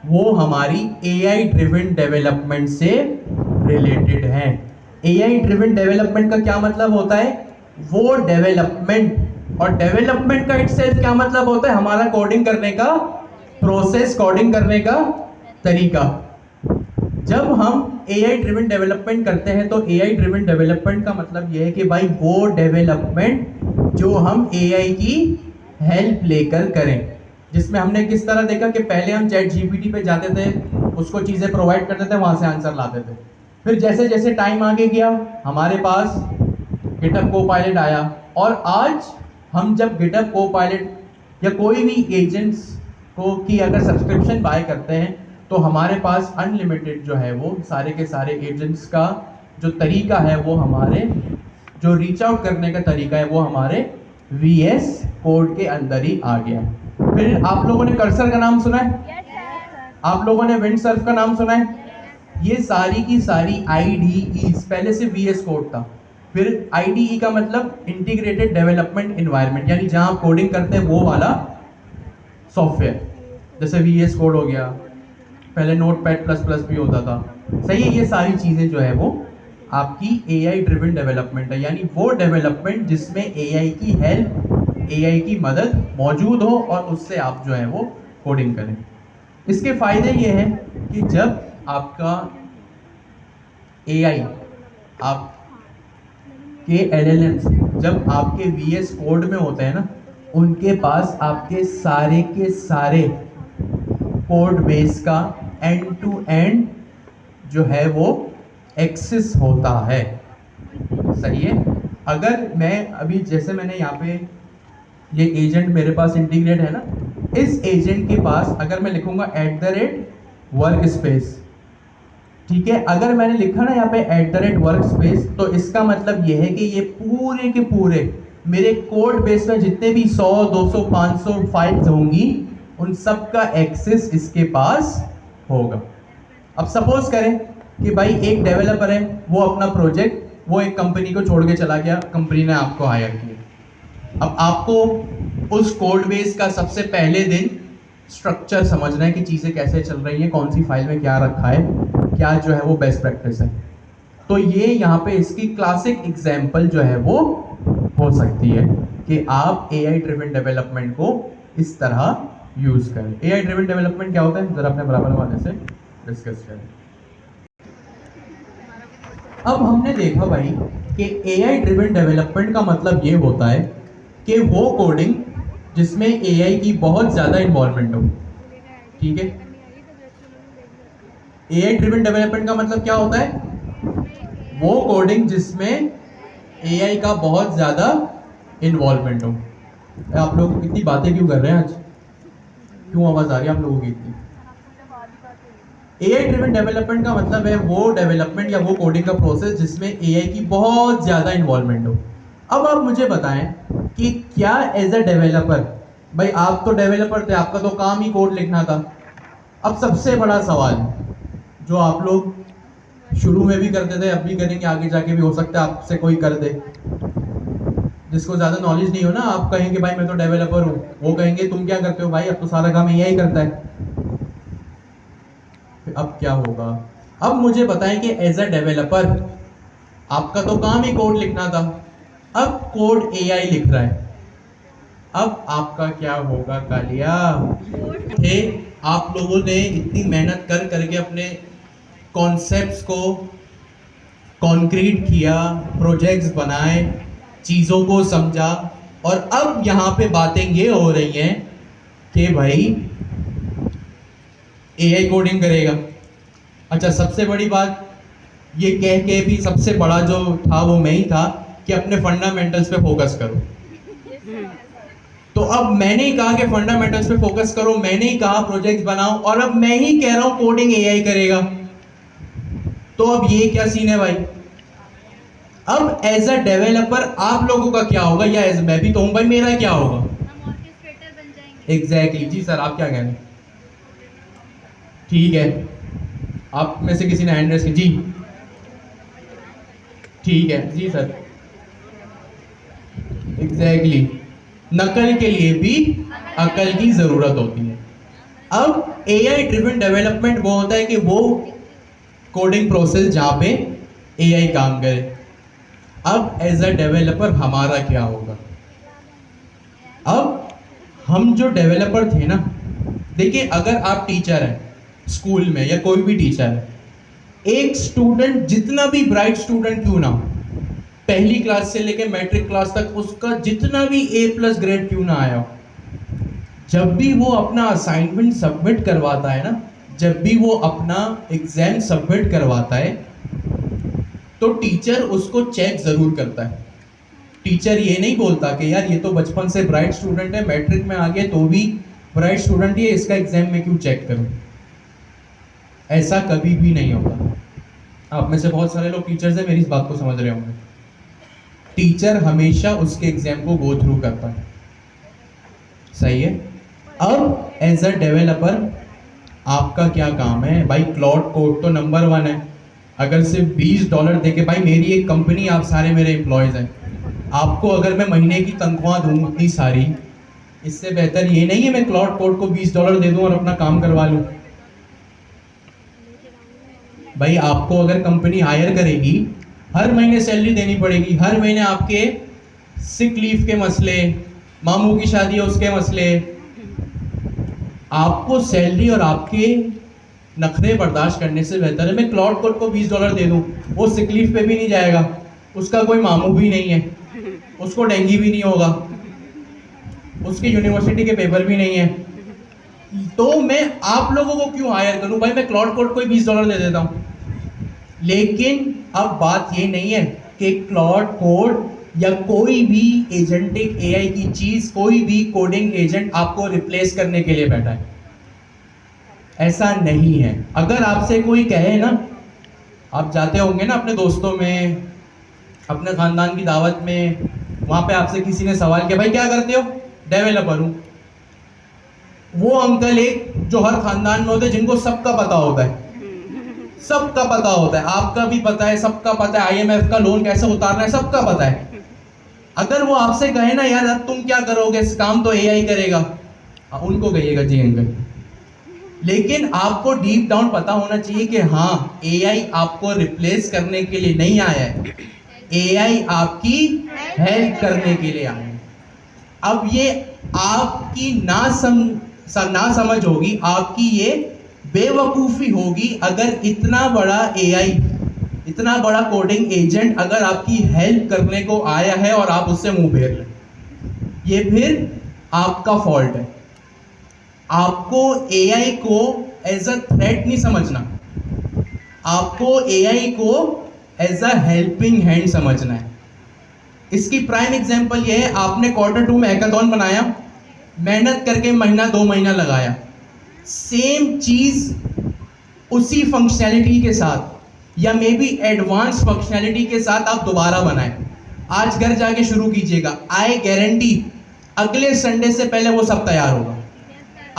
वो हमारी एआई ड्रिवन डेवलपमेंट से रिलेटेड हैं। एआई ड्रिवन डेवलपमेंट का क्या मतलब होता है, वो डेवलपमेंट, और डेवलपमेंट का इटसेल्फ क्या मतलब होता है, हमारा कोडिंग करने का प्रोसेस, कोडिंग करने का तरीका। जब हम एआई ड्रिवन डेवलपमेंट करते हैं तो एआई ड्रिवन डेवलपमेंट का मतलब यह है कि भाई वो डेवलपमेंट जो हम एआई की हेल्प लेकर करें, जिसमें हमने किस तरह देखा कि पहले हम चैट जीपीटी पे जाते थे, उसको चीज़ें प्रोवाइड करते थे, वहाँ से आंसर लाते थे। फिर जैसे जैसे टाइम आगे गया हमारे पास गिटहब कोपायलट आया, और आज हम जब गिटहब कोपायलट या कोई भी एजेंट्स को की अगर सब्सक्रिप्शन बाय करते हैं तो हमारे पास अनलिमिटेड जो है वो सारे के सारे एजेंट्स का जो तरीका है, वो हमारे जो रीच आउट करने का तरीका है वो हमारे वीएस कोड के अंदर ही आ गया। फिर आप लोगों ने कर्सर का नाम सुना है? आप लोगों ने विंड सर्फ का नाम सुना है? ये सारी की सारी आईडीई, पहले से वीएस कोड था। फिर आईडीई का मतलब इंटीग्रेटेड डेवलपमेंट एनवायरनमेंट, यानी जहां आप कोडिंग करते हैं वो वाला सॉफ्टवेयर। जैसे वीएस कोड हो गया, पहले नोटपैड प्लस प्लस भी होता था। सही है, ये सारी चीजें जो है वो आपकी एआई ड्रिवन डेवलपमेंट है, यानी वो डेवलपमेंट जिसमें एआई की हेल्प, एआई की मदद मौजूद हो और उससे आप जो है वो कोडिंग करें। इसके फायदे ये हैं कि जब आपका एआई, आपके एलएलएम्स जब आपके वीएस कोड में होते हैं ना, उनके पास आपके सारे के सारे कोड बेस का एंड टू एंड जो है वो एक्सेस होता है। सही है। अगर मैं अभी, जैसे मैंने यहाँ पे ये एजेंट मेरे पास इंटीग्रेट है ना, इस एजेंट के पास अगर मैं लिखूंगा @वर्क स्पेस, ठीक है, अगर मैंने लिखा ना यहाँ पे @वर्क स्पेस, तो इसका मतलब ये है कि ये पूरे के पूरे मेरे कोड बेस में जितने भी 100 200 500 फाइल्स होंगी, उन सब का एक्सेस इसके पास होगा। अब सपोज करें कि भाई एक डेवलपर है, वो अपना प्रोजेक्ट वो एक कंपनी को छोड़ के चला गया, कंपनी ने आपको हायर किया। अब आपको उस कोड बेस का सबसे पहले दिन स्ट्रक्चर समझना है कि चीज़ें कैसे चल रही हैं, कौन सी फाइल में क्या रखा है, क्या जो है वो बेस्ट प्रैक्टिस है। तो ये यहाँ पे इसकी क्लासिक एग्जाम्पल जो है वो हो सकती है कि आप एआई ड्रिवन डेवलपमेंट को इस तरह यूज करें। एआई ड्रिवन डेवलपमेंट क्या होता है, जरा अपने बराबर वाले से डिस्कस करें। अब हमने देखा भाई कि एआई ड्रिवन डेवलपमेंट का मतलब ये होता है कि वो कोडिंग जिसमें एआई की बहुत ज़्यादा इन्वॉल्वमेंट हो। ठीक है, एआई ड्रिवन डेवलपमेंट का मतलब क्या होता है, वो कोडिंग जिसमें एआई का बहुत ज़्यादा इन्वॉल्वमेंट हो। आप लोग इतनी बातें क्यों कर रहे हैं आज, क्यों आवाज़ आ रही है आप लोगों की इतनी? एआई ड्रिवन डेवलपमेंट का मतलब है वो डेवलपमेंट या वो कोडिंग का प्रोसेस जिसमें एआई की बहुत ज़्यादा इन्वॉल्वमेंट हो। अब आप मुझे बताएं कि क्या एज अ डेवलपर, भाई आप तो डेवलपर थे, आपका तो काम ही कोड लिखना था। अब सबसे बड़ा सवाल जो आप लोग शुरू में भी करते थे, अब भी करेंगे, आगे जाके भी हो सकता है आपसे कोई कर दे, जिसको ज़्यादा नॉलेज नहीं हो ना, आप कहेंगे भाई मैं तो डेवलपर हूँ, वो कहेंगे तुम क्या करते हो भाई, अब तो सारा काम एआई करता है। अब क्या होगा? अब मुझे बताएं कि एज अ डेवलपर आपका तो काम ही कोड लिखना था, अब कोड एआई लिख रहा है, अब आपका क्या होगा कालिया? थे आप लोगों ने इतनी मेहनत कर करके अपने कॉन्सेप्ट्स को कॉन्क्रीट किया, प्रोजेक्ट्स बनाए, चीज़ों को समझा, और अब यहाँ पे बातें ये हो रही हैं कि भाई एआई कोडिंग करेगा। अच्छा, सबसे बड़ी बात ये कह के भी सबसे बड़ा जो था वो मैं ही था कि अपने फंडामेंटल्स पे फोकस करो। तो अब मैंने ही कहा कि फंडामेंटल्स पे फोकस करो, मैंने ही कहा प्रोजेक्ट्स बनाओ, और अब मैं ही कह रहा हूं कोडिंग एआई करेगा। तो अब ये क्या सीन है भाई? अब एज अ डेवलपर आप लोगों का क्या होगा, या एज मैं भी तो हूं भाई, मेरा क्या होगा? एग्जैक्टली जी सर, आप क्या कह रहे हैं? ठीक है, आप में से किसी ने हैंड रेस की जी? ठीक है जी सर, एग्जैक्टली नकल के लिए भी अकल की जरूरत होती है। अब एआई ड्रिवन डेवलपमेंट वो होता है कि वो कोडिंग प्रोसेस जहां पे एआई काम करे। अब एज अ डेवलपर हमारा क्या होगा? अब हम जो डेवलपर थे ना, देखिए अगर आप टीचर हैं स्कूल में या कोई भी टीचर है, एक स्टूडेंट जितना भी ब्राइट स्टूडेंट क्यों ना हो, पहली क्लास से लेकर मैट्रिक क्लास तक उसका जितना भी A+ ग्रेड क्यों ना आया हो, जब भी वो अपना असाइनमेंट सबमिट करवाता है ना, जब भी वो अपना एग्जाम सबमिट करवाता है, तो टीचर उसको चेक जरूर करता है। टीचर ये नहीं बोलता कि यार ये तो बचपन से ब्राइट स्टूडेंट है, मैट्रिक में आ गया तो भी ब्राइट स्टूडेंट ही है, इसका एग्जाम में क्यों चेक करूं। ऐसा कभी भी नहीं होता। आप में से बहुत सारे लोग टीचर्स हैं, मेरी इस बात को समझ रहे होंगे। टीचर हमेशा उसके एग्जाम को गो थ्रू करता है। सही है। अब एज अ डेवलपर आपका क्या काम है भाई? क्लाउड कोड तो नंबर वन है। अगर सिर्फ $20 देके, भाई मेरी एक कंपनी, आप सारे मेरे एम्प्लॉयज हैं, आपको अगर मैं महीने की तनख्वाह दूं इतनी सारी, इससे बेहतर ये नहीं है मैं क्लाउड कोड को $20 दे दूं और अपना काम करवा लूं। भाई आपको अगर कंपनी हायर करेगी, हर महीने सैलरी देनी पड़ेगी, हर महीने आपके सिक लीव के मसले, मामू की शादी है उसके मसले, आपको सैलरी और आपके नखरे बर्दाश्त करने से बेहतर है मैं क्लाउड कोड को $20 दे दूं। वो सिक लीव पे भी नहीं जाएगा, उसका कोई मामू भी नहीं है, उसको डेंगू भी नहीं होगा, उसकी यूनिवर्सिटी के पेपर भी नहीं है, तो मैं आप लोगों को क्यों हायर करूं? भाई मैं क्लाउड कोड को ही $20 दे देता हूं। लेकिन अब बात ये नहीं है कि क्लाउड कोड या कोई भी एजेंटिक एआई की चीज, कोई भी कोडिंग एजेंट आपको रिप्लेस करने के लिए बैठा है, ऐसा नहीं है। अगर आपसे कोई कहे ना, आप जाते होंगे ना अपने दोस्तों में, अपने खानदान की दावत में, वहां पे आपसे किसी ने सवाल किया भाई क्या करते हो? डेवलपर हूं। वो अंकल एक जो हर खानदान में होते हैं, जिनको सबका पता होता है, सबका पता होता है, आपका भी पता है, सबका पता है, आईएमएफ का लोन कैसे उतारना है सबका पता है। अगर वो आपसे कहे ना यार अब तुम क्या करोगे, इस काम तो एआई करेगा, उनको कहिएगा जी अंकल। लेकिन आपको डीप डाउन पता होना चाहिए कि हाँ, एआई आपको रिप्लेस करने के लिए नहीं आया है, एआई आपकी हेल्प करने के लिए आया है। अब ये आपकी ना समझ होगी, आपकी ये बेवकूफ़ी होगी अगर इतना बड़ा एआई, इतना बड़ा कोडिंग एजेंट अगर आपकी हेल्प करने को आया है और आप उससे मुंह फेर लें, ये फिर आपका फॉल्ट है। आपको एआई को एज अ थ्रेट नहीं समझना, आपको एआई को एज अ हेल्पिंग हैंड समझना है। इसकी प्राइम एग्जांपल ये है, आपने Q2 में हैकाथॉन बनाया, मेहनत करके महीना 2 महीना लगाया, सेम चीज उसी फंक्शनैलिटी के साथ या मे बी एडवांस फंक्शनैलिटी के साथ आप दोबारा बनाएं, आज घर जाके शुरू कीजिएगा, आई गारंटी अगले संडे से पहले वो सब तैयार होगा।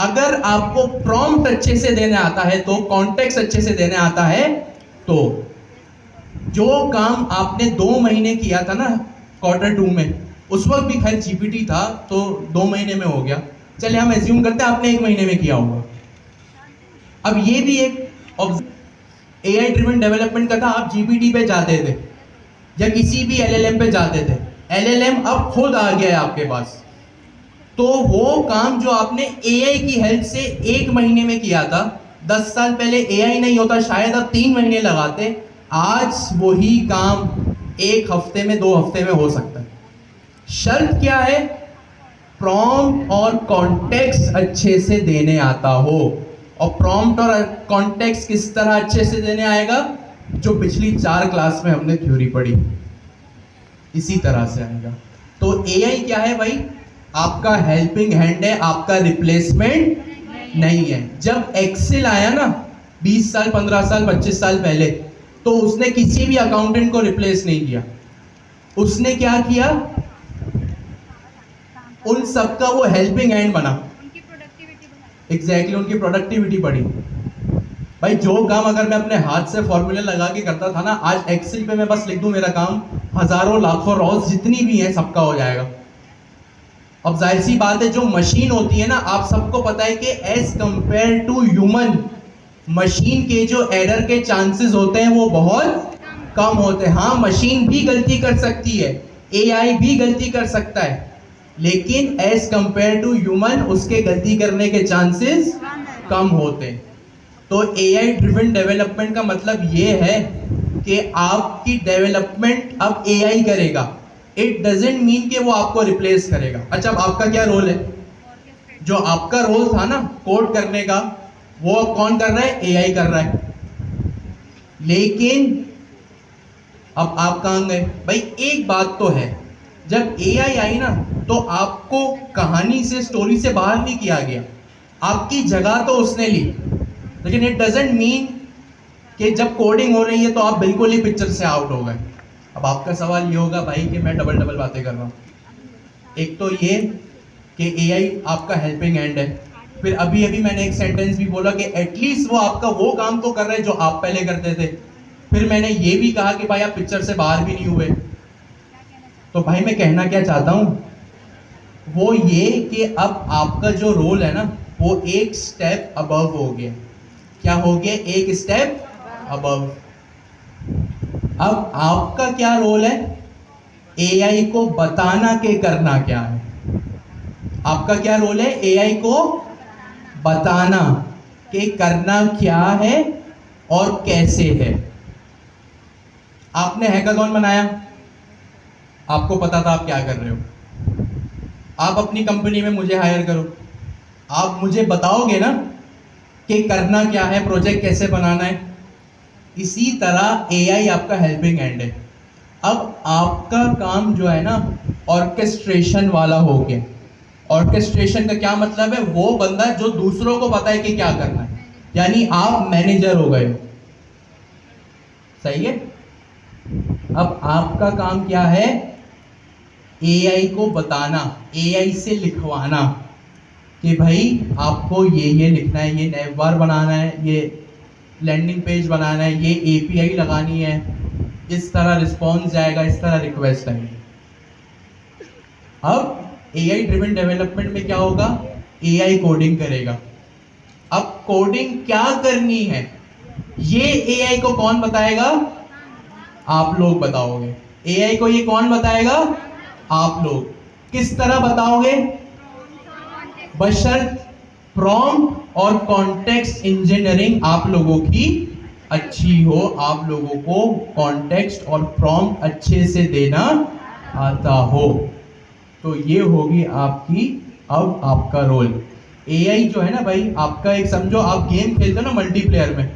अगर आपको प्रॉम्प्ट अच्छे से देने आता है, तो कॉन्टेक्स्ट अच्छे से देने आता है, तो जो काम आपने 2 महीने किया था ना Q2 में, उस वक्त भी खैर जीपीटी था तो 2 महीने में हो गया, चले हम एज्यूम करते हैं आपने 1 महीने में किया होगा। अब ये भी एक एआई ड्रिवन डेवलपमेंट का था, आप जीपीटी पे जाते थे या किसी भी एलएलएम पे जाते थे, एलएलएम अब खुद आ गया है आपके पास, तो वो काम जो आपने एआई की हेल्प से 1 महीने में किया था, 10 साल पहले एआई नहीं होता शायद आप 3 महीने लगाते, आज वही काम 1 हफ्ते में 2 हफ्ते में हो सकता है। शर्त क्या है? प्रॉम्प्ट और कॉन्टेक्स्ट अच्छे से देने आता हो। और प्रॉम्प्ट और कॉन्टेक्स्ट किस तरह अच्छे से देने आएगा? जो पिछली 4 क्लास में हमने थ्योरी पढ़ी, इसी तरह से आएगा। तो एआई क्या है भाई? आपका हेल्पिंग हैंड है, आपका रिप्लेसमेंट नहीं है। जब एक्सेल आया ना 20 साल 15 साल 25 साल पहले, तो उसने किसी भी अकाउंटेंट को रिप्लेस नहीं किया, उसने क्या किया, उन सबका वो हेल्पिंग हैंड बना, उनकी प्रोडक्टिविटी बढ़ाई, एग्जैक्टली उनकी प्रोडक्टिविटी बढ़ी। भाई जो काम अगर मैं अपने हाथ से फॉर्मूले लगा के करता था ना, आज एक्सेल पे मैं बस लिख दूं, मेरा काम हजारों लाखों रोज जितनी भी है सबका हो जाएगा। अब जाहिर सी बात है, जो मशीन होती है ना, आप सबको पता है कि as compare to human, machine के जो एरर के चांसेस होते हैं वो बहुत कम होते हैं। हाँ, मशीन भी गलती कर सकती है, एआई भी गलती कर सकता है, लेकिन एज कंपेयर टू ह्यूमन उसके गलती करने के चांसेस कम होते हैं। तो एआई ड्रिवन डेवलपमेंट का मतलब ये है कि आपकी डेवलपमेंट अब एआई करेगा। इट डजेंट मीन कि वो आपको रिप्लेस करेगा। अच्छा, अब आपका क्या रोल है? जो आपका रोल था ना कोड करने का, वो अब कौन कर रहा है? एआई कर रहा है। लेकिन अब आप कहां गए भाई? एक बात तो है, जब एआई आई ना, तो आपको कहानी से, स्टोरी से बाहर नहीं किया गया, आपकी जगह तो उसने ली। लेकिन इट डजेंट मीन कि जब कोडिंग हो रही है तो आप बिल्कुल ही पिक्चर से आउट हो गए। अब आपका सवाल ये होगा भाई कि मैं डबल बातें कर रहा हूँ। एक तो ये कि एआई आपका हेल्पिंग हैंड है, फिर अभी अभी मैंने एक सेंटेंस भी बोला कि एटलीस्ट वो आपका वो काम तो कर रहे हैं जो आप पहले करते थे। फिर मैंने ये भी कहा कि भाई आप पिक्चर से बाहर भी नहीं हुए। तो भाई मैं कहना क्या चाहता हूं, वो ये कि अब आपका जो रोल है ना वो एक स्टेप अबव हो गया। क्या हो गया? एक स्टेप अबव। अब आपका क्या रोल है? एआई को बताना कि करना क्या है। आपका क्या रोल है? एआई को बताना कि करना क्या है और कैसे है। आपने हैकाथॉन बनाया, आपको पता था आप क्या कर रहे हो। आप अपनी कंपनी में मुझे हायर करो, आप मुझे बताओगे ना कि करना क्या है, प्रोजेक्ट कैसे बनाना है। इसी तरह एआई आपका हेल्पिंग हैंड है। अब आपका काम जो है ना ऑर्केस्ट्रेशन वाला हो गया। ऑर्केस्ट्रेशन का क्या मतलब है? वो बंदा जो दूसरों को बताए कि क्या करना है, यानी आप मैनेजर हो गए। सही है। अब आपका काम क्या है? एआई को बताना, एआई से लिखवाना कि भाई आपको ये लिखना है, ये नैव बार बनाना है, ये लैंडिंग पेज बनाना है, ये एपीआई लगानी है, इस तरह रिस्पॉन्स जाएगा, इस तरह रिक्वेस्ट आएगी। अब एआई ड्रिवन डेवलपमेंट में क्या होगा? एआई कोडिंग करेगा। अब कोडिंग क्या करनी है ये एआई को कौन बताएगा? आप लोग बताओगे। एआई को ये कौन बताएगा? आप लोग। किस तरह बताओगे? बशर्त प्रॉम्प्ट और कॉन्टेक्स्ट इंजीनियरिंग आप लोगों की अच्छी हो, आप लोगों को कॉन्टेक्स्ट और प्रॉम्प्ट अच्छे से देना आता हो। तो ये होगी आपकी, अब आपका रोल। एआई जो है ना भाई आपका, एक समझो आप गेम खेलते हो ना मल्टीप्लेयर में,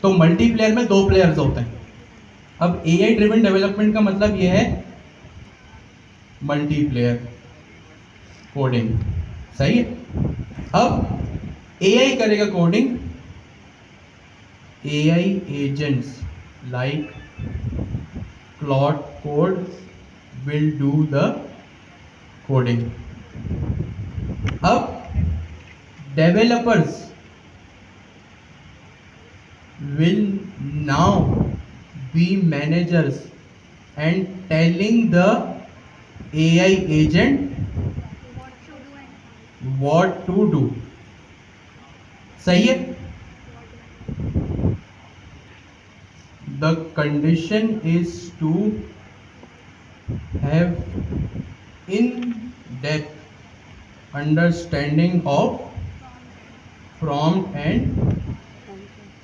तो मल्टीप्लेयर में 2 प्लेयर्स होते हैं। अब एआई ड्रिवन डेवलपमेंट का मतलब ये है मल्टीप्लेयर कोडिंग। सही है। अब एआई करेगा coding, AI agents like Claude code will do the coding. अब developers will now be managers and telling the AI agent what to do. सही है। The condition is to have in-depth understanding of prompt and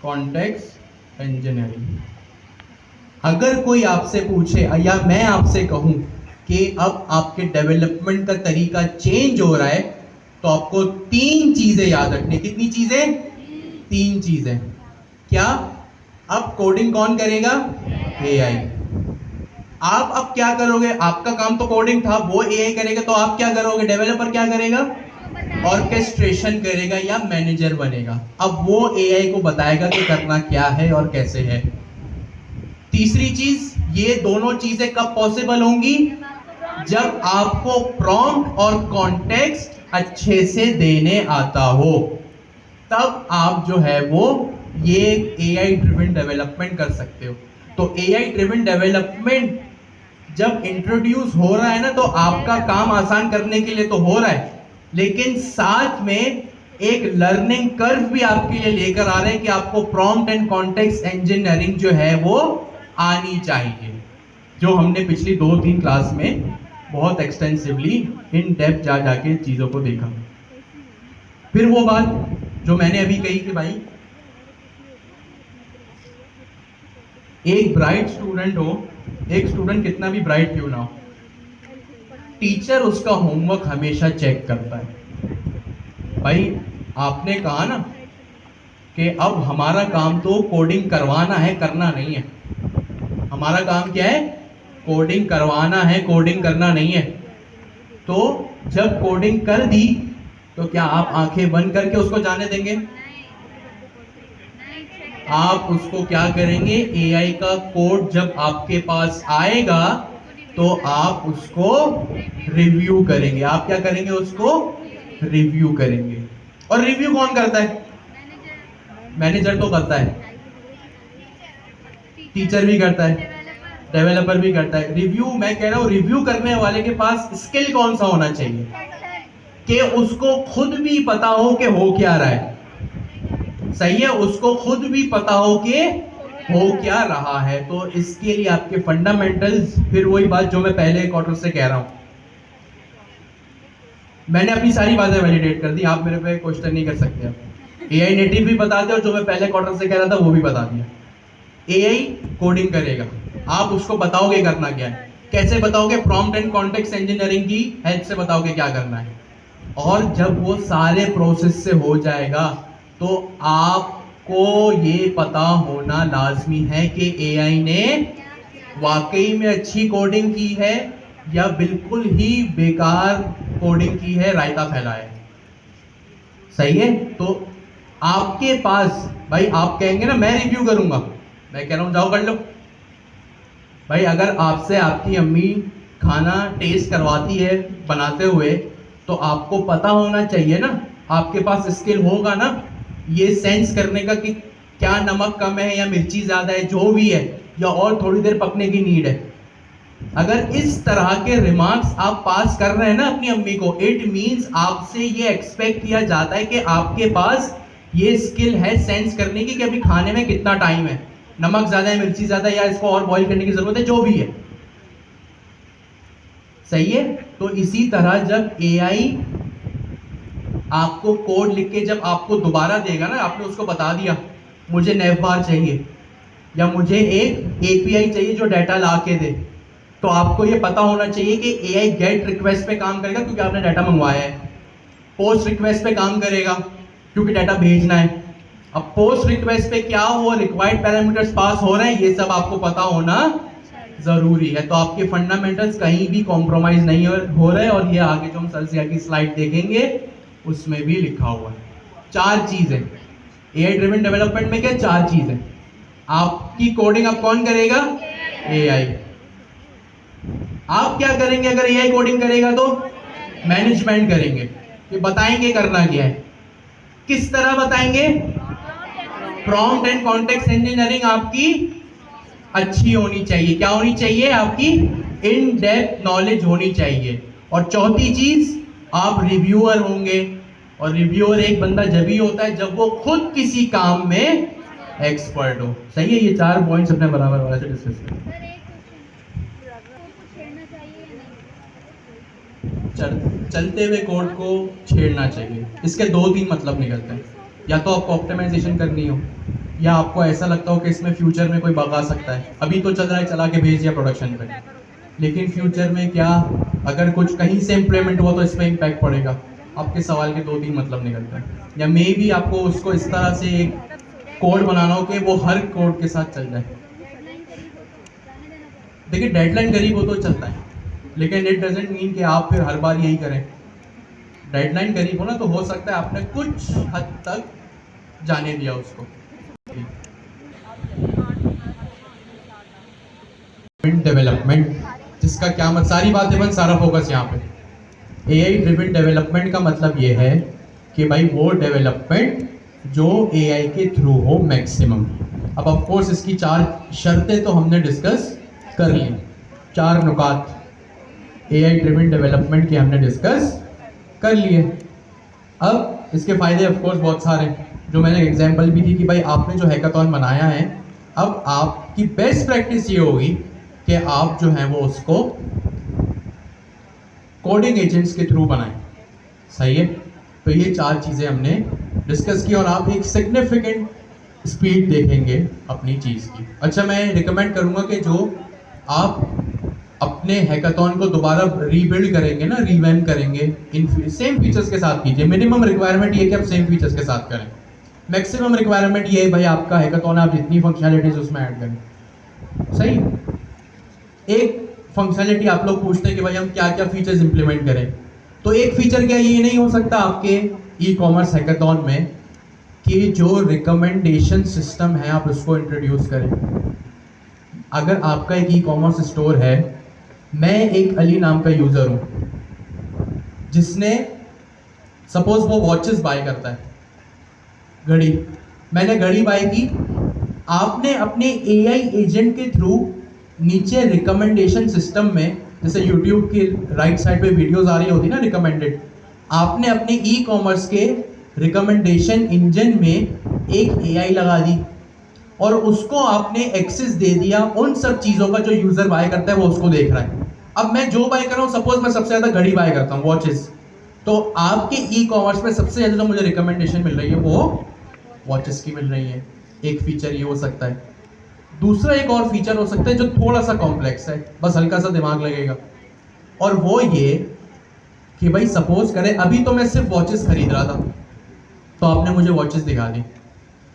context engineering. अगर कोई आपसे पूछे या मैं आपसे कहूं कि अब आपके डेवलपमेंट का तरीका चेंज हो रहा है, तो आपको 3 चीजें याद रखनी। कितनी चीजें? 3 चीजें। क्या? अब कोडिंग कौन करेगा? एआई। आप अब क्या करोगे? आपका काम तो कोडिंग था, वो एआई करेगा, तो आप क्या करोगे? डेवलपर क्या करेगा? ऑर्केस्ट्रेशन करेगा या मैनेजर बनेगा। अब वो एआई को बताएगा कि करना क्या है और कैसे है। तीसरी चीज, ये दोनों चीजें कब पॉसिबल होंगी? जब आपको प्रॉम्प्ट और कॉन्टेक्स्ट अच्छे से देने आता हो, तब आप जो है वो ये एआई ड्रिवन डेवलपमेंट कर सकते हो। तो एआई ड्रिवन डेवलपमेंट जब इंट्रोड्यूस हो रहा है ना, तो आपका काम आसान करने के लिए तो हो रहा है, लेकिन साथ में एक लर्निंग कर्व भी आपके लिए लेकर आ रहे हैं कि आपको प्रॉम्प्ट एंड कॉन्टेक्स्ट इंजीनियरिंग जो है वो आनी चाहिए, जो हमने पिछली 2-3 क्लास में बहुत एक्सटेंसिवली इन डेप्थ जा जाके चीजों को देखा। फिर वो बात जो मैंने अभी कही कि भाई एक ब्राइट स्टूडेंट हो, एक स्टूडेंट कितना भी ब्राइट क्यों ना हो, टीचर उसका होमवर्क हमेशा चेक करता है। भाई आपने कहा ना कि अब हमारा काम तो कोडिंग करवाना है, करना नहीं है। हमारा काम क्या है? कोडिंग करवाना है, कोडिंग करना नहीं है। तो जब कोडिंग कर दी तो क्या आप आंखें बंद करके उसको जाने देंगे? आप उसको क्या करेंगे? एआई का कोड जब आपके पास आएगा तो आप उसको रिव्यू करेंगे। आप क्या करेंगे? उसको रिव्यू करेंगे। और रिव्यू कौन करता है? मैनेजर तो करता है, टीचर भी करता है, डेवलपर भी करता है। रिव्यू, मैं कह रहा हूं रिव्यू करने वाले के पास स्किल कौन सा होना चाहिए कि उसको खुद भी पता हो कि हो क्या रहा है। सही है, उसको खुद भी पता हो कि हो क्या रहा है। तो इसके लिए आपके फंडामेंटल्स, फिर वही बात जो मैं पहले क्वार्टर से कह रहा हूं, मैंने अपनी सारी बातें वैलिडेट कर दी, आप मेरे पे क्वेश्चन नहीं कर सकते। आप एआई नेटिव भी बता दिया और जो मैं पहले क्वार्टर से कह रहा था वो भी बता दिया। एआई कोडिंग करेगा, आप उसको बताओगे करना क्या है, कैसे बताओगे? प्रॉम्प्ट एंड कॉन्टेक्स्ट इंजीनियरिंग की हेल्प से बताओगे क्या करना है। और जब वो सारे प्रोसेस से हो जाएगा तो आपको ये पता होना लाजमी है कि एआई ने वाकई में अच्छी कोडिंग की है या बिल्कुल ही बेकार कोडिंग की है, रायता फैलाया है। सही है, तो आपके पास, भाई आप कहेंगे ना मैं रिव्यू करूंगा, मैं कह रहा हूं जाओ कर लो। भाई अगर आपसे आपकी अम्मी खाना टेस्ट करवाती है बनाते हुए, तो आपको पता होना चाहिए ना, आपके पास स्किल होगा ना ये सेंस करने का कि क्या नमक कम है या मिर्ची ज्यादा है, जो भी है, या और थोड़ी देर पकने की नीड है। अगर इस तरह के रिमार्क्स आप पास कर रहे हैं ना अपनी अम्मी को, इट मींस आपसे ये एक्सपेक्ट किया जाता है कि आपके पास ये स्किल है सेंस करने की कि अभी खाने में कितना टाइम है, नमक ज्यादा है, मिर्ची ज्यादा है, या इसको और बॉईल करने की जरूरत है, जो भी है। सही है, तो इसी तरह जब एआई आपको कोड लिख के जब आपको दोबारा देगा ना, आपने उसको बता दिया मुझे नेवबार चाहिए या मुझे एक एपीआई चाहिए जो डाटा ला के दे, तो आपको ये पता होना चाहिए कि एआई गेट रिक्वेस्ट पे काम करेगा क्योंकि आपने डाटा मंगवाया है, पोस्ट रिक्वेस्ट पे काम करेगा क्योंकि डाटा भेजना है। अब पोस्ट रिक्वेस्ट पे क्या हो, रिक्वायर्ड पैरामीटर्स पास हो रहे हैं, ये सब आपको पता होना जरूरी है। तो आपके फंडामेंटल्स कहीं भी कॉम्प्रोमाइज नहीं हो रहे, और ये आगे जो हम सरसिया की स्लाइड देखेंगे उसमें भी लिखा हुआ है। 4 चीजें एआई ड्रिवन डेवलपमेंट में, क्या 4 चीजें। आपकी कोडिंग अब कौन करेगा? एआई। आप क्या करेंगे अगर एआई कोडिंग करेगा? तो मैनेजमेंट करेंगे, कि बताएंगे करना क्या है, किस तरह बताएंगे। प्रॉम्प्ट एंड कॉन्टेक्स्ट इंजीनियरिंग आपकी अच्छी होनी चाहिए। क्या होनी चाहिए? आपकी इन डेप्थ नॉलेज होनी चाहिए। और चौथी चीज, आप रिव्यूअर होंगे, और रिव्यूअर एक बंदा जब ही होता है जब वो खुद किसी काम में एक्सपर्ट हो। सही है, ये 4 पॉइंट्स अपने बराबर वाले से डिस्कस करें। चलते हुए कोड को छेड़ना चाहिए, इसके 2-3 मतलब निकलते हैं। या तो आपको ऑप्टिमाइजेशन करनी हो, या आपको ऐसा लगता हो कि इसमें फ्यूचर में कोई बग आ सकता है। अभी तो चल रहा है, चला के भेज दिया प्रोडक्शन पे, लेकिन फ्यूचर में क्या, अगर कुछ कहीं से इंप्लीमेंट हुआ तो इसमें इम्पैक्ट पड़ेगा। आपके सवाल के 2-3 मतलब निकलते हैं। या मे भी आपको उसको इस तरह से एक कोड बनाना हो कि वो हर कोड के साथ चल जाए। देखिए डेडलाइन करीब हो तो चलता है, लेकिन इट डजेंट मीन कि आप फिर हर बार यही करें। डेडलाइन करीब हो ना, तो हो सकता है आपने कुछ हद तक जाने दिया उसको। डेवलपमेंट, जिसका क्या मतलब, सारी बातें बंद, सारा फोकस यहाँ पे। एआई ड्रिवन डेवलपमेंट का मतलब ये है कि भाई वो डेवलपमेंट जो एआई के थ्रू हो मैक्सिमम। अब ऑफ कोर्स इसकी 4 शर्तें तो हमने डिस्कस कर ली, 4 नुकात एआई ड्रिवन डेवलपमेंट की हमने डिस्कस कर लिए। अब इसके फायदे ऑफ कोर्स बहुत सारे, जो मैंने एग्जांपल भी दी कि भाई आपने जो हैकाथॉन बनाया है, अब आपकी बेस्ट प्रैक्टिस ये होगी कि आप जो है वो उसको कोडिंग एजेंट्स के थ्रू बनाएं। सही है, तो ये 4 चीज़ें हमने डिस्कस की, और आप एक सिग्निफिकेंट स्पीड देखेंगे अपनी चीज़ की। अच्छा, मैं रिकमेंड करूंगा कि जो आप अपने हैकाथॉन को दोबारा रीबिल्ड करेंगे ना, रिवैम्प करेंगे, इन सेम फीचर्स के साथ कीजिए। मिनिमम रिक्वायरमेंट ये है कि आप सेम फीचर्स के साथ करें। मैक्सिमम रिक्वायरमेंट ये है भाई आपका हैकाथॉन आप जितनी फंक्शनैलिटीज उसमें ऐड करें। सही, एक फंक्शनैलिटी आप लोग पूछते हैं कि भाई हम क्या क्या फीचर्स इंप्लीमेंट करें, तो एक फीचर क्या ये नहीं हो सकता आपके ई कॉमर्स हैकाथॉन में कि जो रिकमेंडेशन सिस्टम है आप उसको इंट्रोड्यूस करें। अगर आपका एक ई कॉमर्स स्टोर है, मैं एक अली नाम का यूजर हूं जिसने सपोज वो वॉचेस बाय करता है, घड़ी, मैंने घड़ी बाय की, आपने अपने एआई एजेंट के थ्रू नीचे रिकमेंडेशन सिस्टम में, जैसे यूट्यूब की राइट साइड पे वीडियोस आ रही होती ना रिकमेंडेड, आपने अपने ई कॉमर्स के रिकमेंडेशन इंजन में एक एआई लगा दी और उसको आपने एक्सेस दे दिया उन सब चीज़ों का जो यूज़र बाय करता है वो उसको देख रहा है। अब मैं जो बाय कर रहा हूँ, सपोज मैं सबसे ज़्यादा घड़ी बाय करता हूँ, वॉचेस, तो आपके ई कॉमर्स में सबसे ज़्यादा जो मुझे रिकमेंडेशन मिल रही है वो वॉचेस की मिल रही है। एक फीचर ये हो सकता है। दूसरा एक और फीचर हो सकता है जो थोड़ा सा कॉम्प्लेक्स है, बस हल्का सा दिमाग लगेगा, और वो ये कि भाई सपोज करें अभी तो मैं सिर्फ वॉचेस खरीद रहा था, तो आपने मुझे वॉचेस दिखा दी,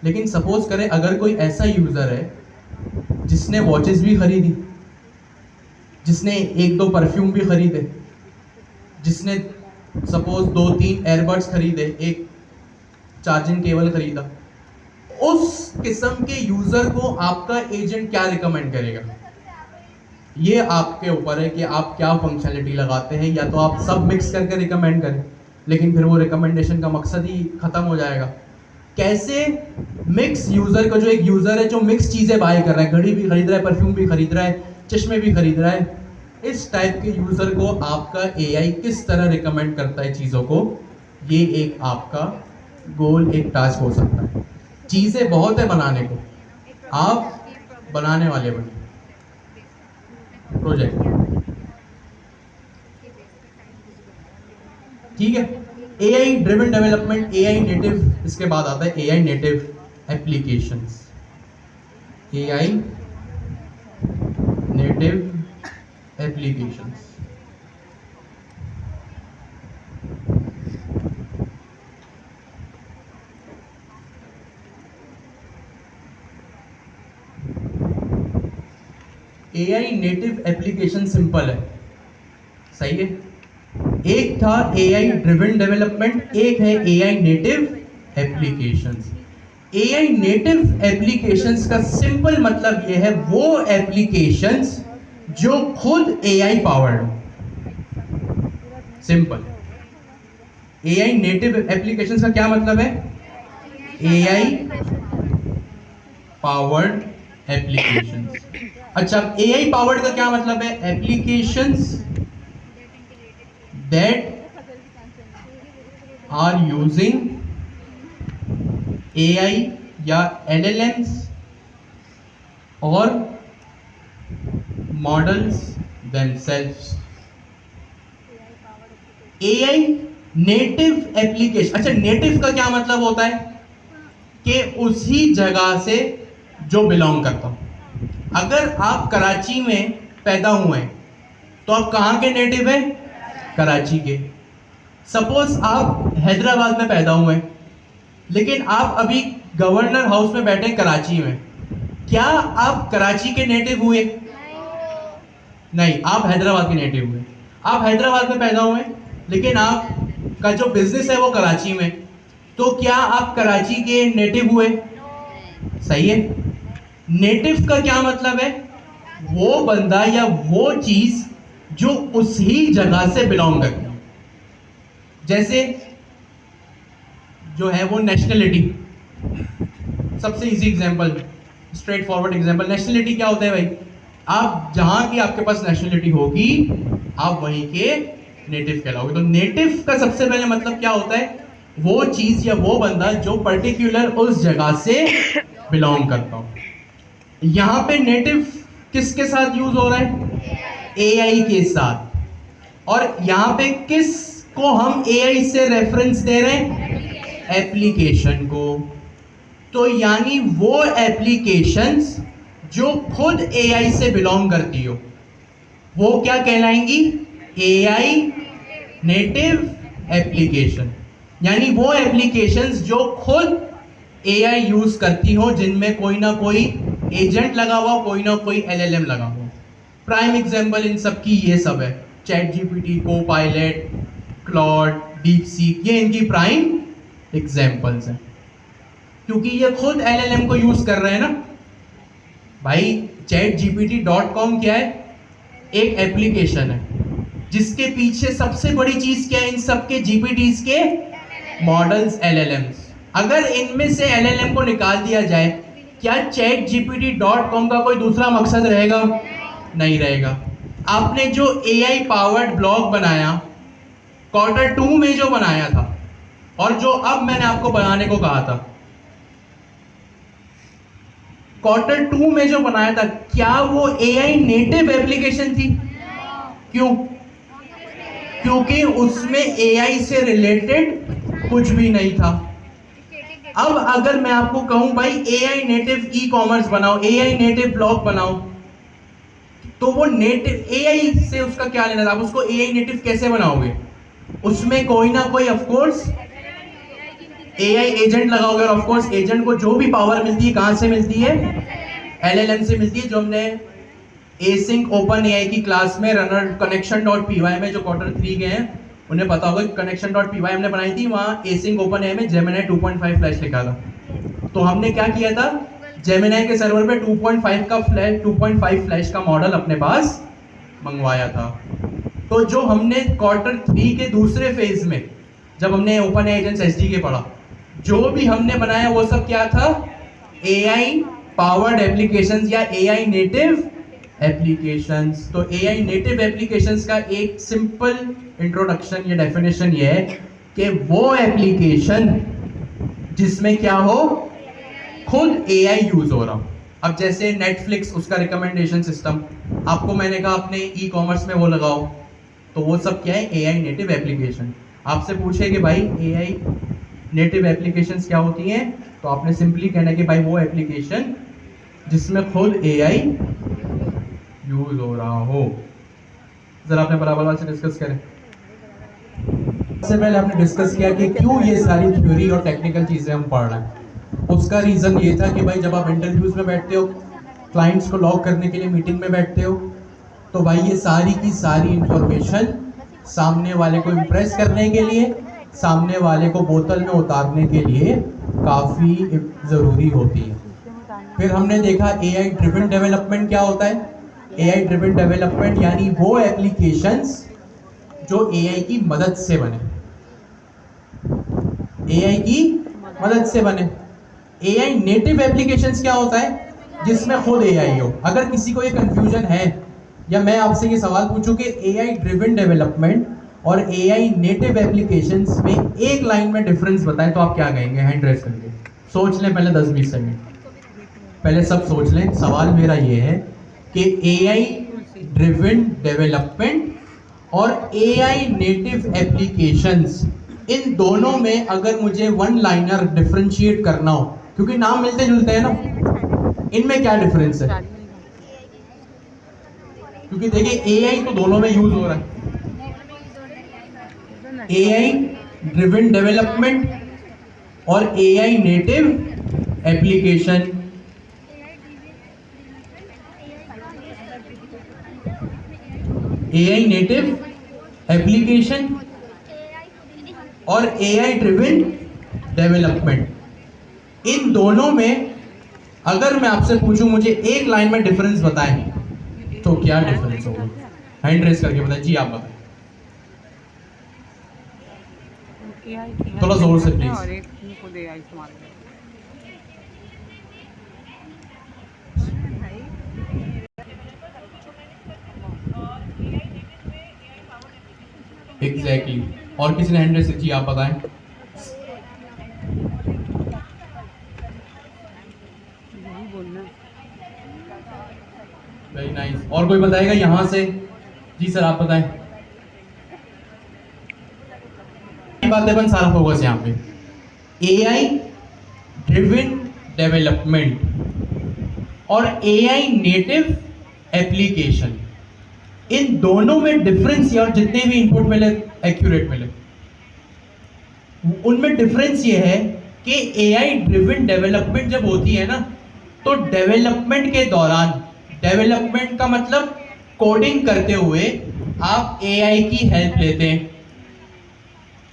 लेकिन सपोज करें अगर कोई ऐसा यूज़र है जिसने वॉचेस भी खरीदी, जिसने एक दो परफ्यूम भी खरीदे, जिसने सपोज 2-3 एयरबड्स खरीदे, एक चार्जिंग केबल खरीदा, उस किस्म के यूज़र को आपका एजेंट क्या रिकमेंड करेगा? ये आपके ऊपर है कि आप क्या फंक्शनलिटी लगाते हैं, या तो आप सब मिक्स करके रिकमेंड करें, लेकिन फिर वो रिकमेंडेशन का मकसद ही खत्म हो जाएगा। कैसे मिक्स यूज़र को, जो एक यूज़र है जो मिक्स चीज़ें बाय कर रहा है, घड़ी भी खरीद रहा है, परफ्यूम भी खरीद रहा है, चश्मे भी खरीद रहा है, इस टाइप के यूज़र को आपका एआई किस तरह रिकमेंड करता है चीज़ों को, ये एक आपका गोल, एक टास्क हो सकता है। चीज़ें बहुत है बनाने को, आप बनाने वाले बने प्रोजेक्ट, ठीक है। AI driven development, AI native, इसके बाद आता है AI native applications. AI native applications, AI native application simple है, सही है। एक था एआई ड्रिवन डेवलपमेंट, एक है AI native applications. AI native applications का सिंपल मतलब यह है वो एप्लीकेशंस जो खुद AI powered, simple. AI native applications का क्या मतलब है? AI powered applications. अच्छा, एआई पावर्ड का क्या मतलब है? Applications that are using AI या एलएलएम्स और models themselves। AI native application, अच्छा नेटिव का क्या मतलब होता है? कि उसी जगह से जो बिलोंग करता हूं। अगर आप कराची में पैदा हुए हैं तो आप कहां के नेटिव हैं? कराची के। सपोज आप हैदराबाद में पैदा हुए हैं, लेकिन आप अभी गवर्नर हाउस में बैठे कराची में, क्या आप कराची के नेटिव हुए? नहीं, आप हैदराबाद के नेटिव हुए। आप हैदराबाद में पैदा हुए, लेकिन आपका जो बिजनेस है वो कराची में, तो क्या आप कराची के नेटिव हुए? सही है। नेटिव का क्या मतलब है? वो बंदा या वो चीज जो उसी जगह से बिलोंग करती है। जैसे जो है वो नेशनलिटी, सबसे easy example, straight forward example. Nationality क्या होता है भाई? आप जहां की आपके पास नेशनलिटी होगी, आप वहीं के नेटिव कहलाओगे। तो नेटिव का सबसे पहले मतलब क्या होता है? वो चीज या वो बंदा जो पर्टिकुलर उस जगह से बिलोंग करता हो। यहां पे नेटिव किसके साथ यूज हो रहा है? एआई के साथ। और यहां पे किस को हम एआई से रेफरेंस दे रहे हैं? एप्लीकेशन को। तो यानी वो एप्लीकेशंस जो खुद एआई से बिलोंग करती हो, वो क्या कहलाएंगी? AI native application. यानी वो एप्लीकेशंस जो खुद एआई यूज करती हो, जिनमें कोई ना कोई एजेंट लगा हुआ, कोई ना कोई एलएलएम लगा हुआ। प्राइम एग्जांपल इन सब की ये सब है, chat GPT, Copilot, Claude, DeepSeek, ये इनकी प्राइम एग्जांपल्स हैं, क्योंकि ये खुद एलएलएम को यूज कर रहे हैं ना भाई। chatgpt.com क्या है? एक एप्लीकेशन है जिसके पीछे सबसे बड़ी चीज क्या है इन सबके जीपीटीज के? Models LLMs। अगर इनमें से LLM को निकाल दिया जाए, क्या ChatGPT.com का कोई दूसरा मकसद रहेगा? नहीं रहेगा। आपने जो AI पावर्ड ब्लॉग बनाया, Q2 में जो बनाया था, और जो अब मैंने आपको बनाने को कहा था, Q2 में जो बनाया था, क्या वो AI नेटिव एप्लीकेशन थी? क्यों? क्योंकि उसमें AI से रिलेटेड कुछ भी नहीं था। अब अगर मैं आपको कहूं भाई AI नेटिव ई कॉमर्स बनाओ, AI नेटिव ब्लॉग बनाओ, तो वो नेटिव AI से उसका क्या लेना था? आप उसको AI नेटिव कैसे बनाओगे? उसमें कोई ना कोई ऑफकोर्स AI एजेंट लगाओगे, और ऑफकोर्स एजेंट को जो भी पावर मिलती है कहां से मिलती है? LLM से मिलती है। जो हमने एसिंक ओपन AI की क्लास में रनर connection.py में जो Q3 के हैं उन्हें पता होगा कि connection.py हमने बनाई थी, वहां एसिंक ओपन AI में Gemini 2.5 फ्लैश लिखा था। तो हमने क्या किया था? Gemini के सर्वर पे 2.5 फ्लैश का मॉडल अपने पास मंगवाया था। तो जो हमने Q3 के दूसरे फेज में जब हमने ओपन AI एजेंट्स SDK पढ़ा, जो भी हमने बनाया वो सब क्या था? AI पावर्ड एप्लीकेशंस या AI नेटिव एप्लीकेशंस। तो AI नेटिव एप्लीकेशंस का एक सिंपल इंट्रोडक्शन या डेफिनेशन ये है कि वो एप्लीकेशन जिसमें क्या हो, खुद AI यूज हो रहा हो। अब जैसे नेटफ्लिक्स, उसका रिकमेंडेशन सिस्टम, आपको मैंने कहा अपने ई कॉमर्स में वो लगाओ, तो वो सब क्या है? AI native application. आपसे पूछे कि भाई AI नेटिव एप्लीकेशंस क्या होती हैं, तो आपने सिंपली कहना कि भाई वो एप्लीकेशन जिसमें खुद AI यूज हो रहा हो। जरा अपने बराबर से डिस्कस करें। सबसे पहले आपने डिस्कस किया कि क्यों ये सारी थ्योरी और टेक्निकल चीजें हम पढ़ रहे हैं। उसका रीजन ये था कि भाई जब आप इंटरव्यूज में बैठते हो, क्लाइंट्स को लॉक करने के लिए मीटिंग में बैठते हो, तो भाई ये सारी की सारी इंफॉर्मेशन सामने वाले को इम्प्रेस करने के लिए, सामने वाले को बोतल में उतारने के लिए काफी जरूरी होती है। फिर हमने देखा AI ड्रिवन डेवलपमेंट क्या होता है। AI ड्रिवन डेवलपमेंट यानी वो एप्लीकेशंस जो AI की मदद से बने, AI की मदद से बने। AI नेटिव एप्लीकेशंस क्या होता है? जिसमें खुद AI हो। अगर किसी को ये कंफ्यूजन है, या मैं आपसे ये सवाल पूछूं कि AI ड्रिवन डेवलपमेंट और AI नेटिव एप्लीकेशंस में एक लाइन में डिफरेंस बताएं, तो आप क्या कहेंगे? हैंड रेस करके सोच लें पहले 10-20 सेकंड, पहले सब सोच लें। सवाल मेरा ये है कि AI ड्रिवन डेवलपमेंट और AI नेटिव एप्लीकेशंस, इन दोनों में अगर मुझे वन लाइनर डिफरेंशिएट करना हो, क्योंकि नाम मिलते जुलते हैं ना, इनमें क्या डिफरेंस है? क्योंकि देखिए AI तो दोनों में यूज हो रहा है। AI ड्रिवन डेवलपमेंट और AI native application. AI native application और AI ड्रिवन डेवलपमेंट, इन दोनों में अगर मैं आपसे पूछूं मुझे एक लाइन में डिफरेंस बताएं, तो क्या डिफरेंस होगा? हैंड रेस करके बताएं। जी आप बताएं थोड़ा जोर से प्लीज। एग्जैक्टली और किसी ने हैंड रेस? जी आप बताएं। Very nice. और कोई बताएगा यहां से? जी सर आप बताएं। बातें बन, सारा फोकस यहाँ पे AI ड्रिवन डेवलपमेंट और AI नेटिव एप्लीकेशन, इन दोनों में डिफरेंस ये, और जितने भी इनपुट मिले एक्यूरेट मिले, उनमें डिफरेंस ये है कि AI ड्रिवन डेवलपमेंट जब होती है ना, तो डेवलपमेंट के दौरान, डेवलपमेंट का मतलब कोडिंग करते हुए आप AI की हेल्प लेते हैं।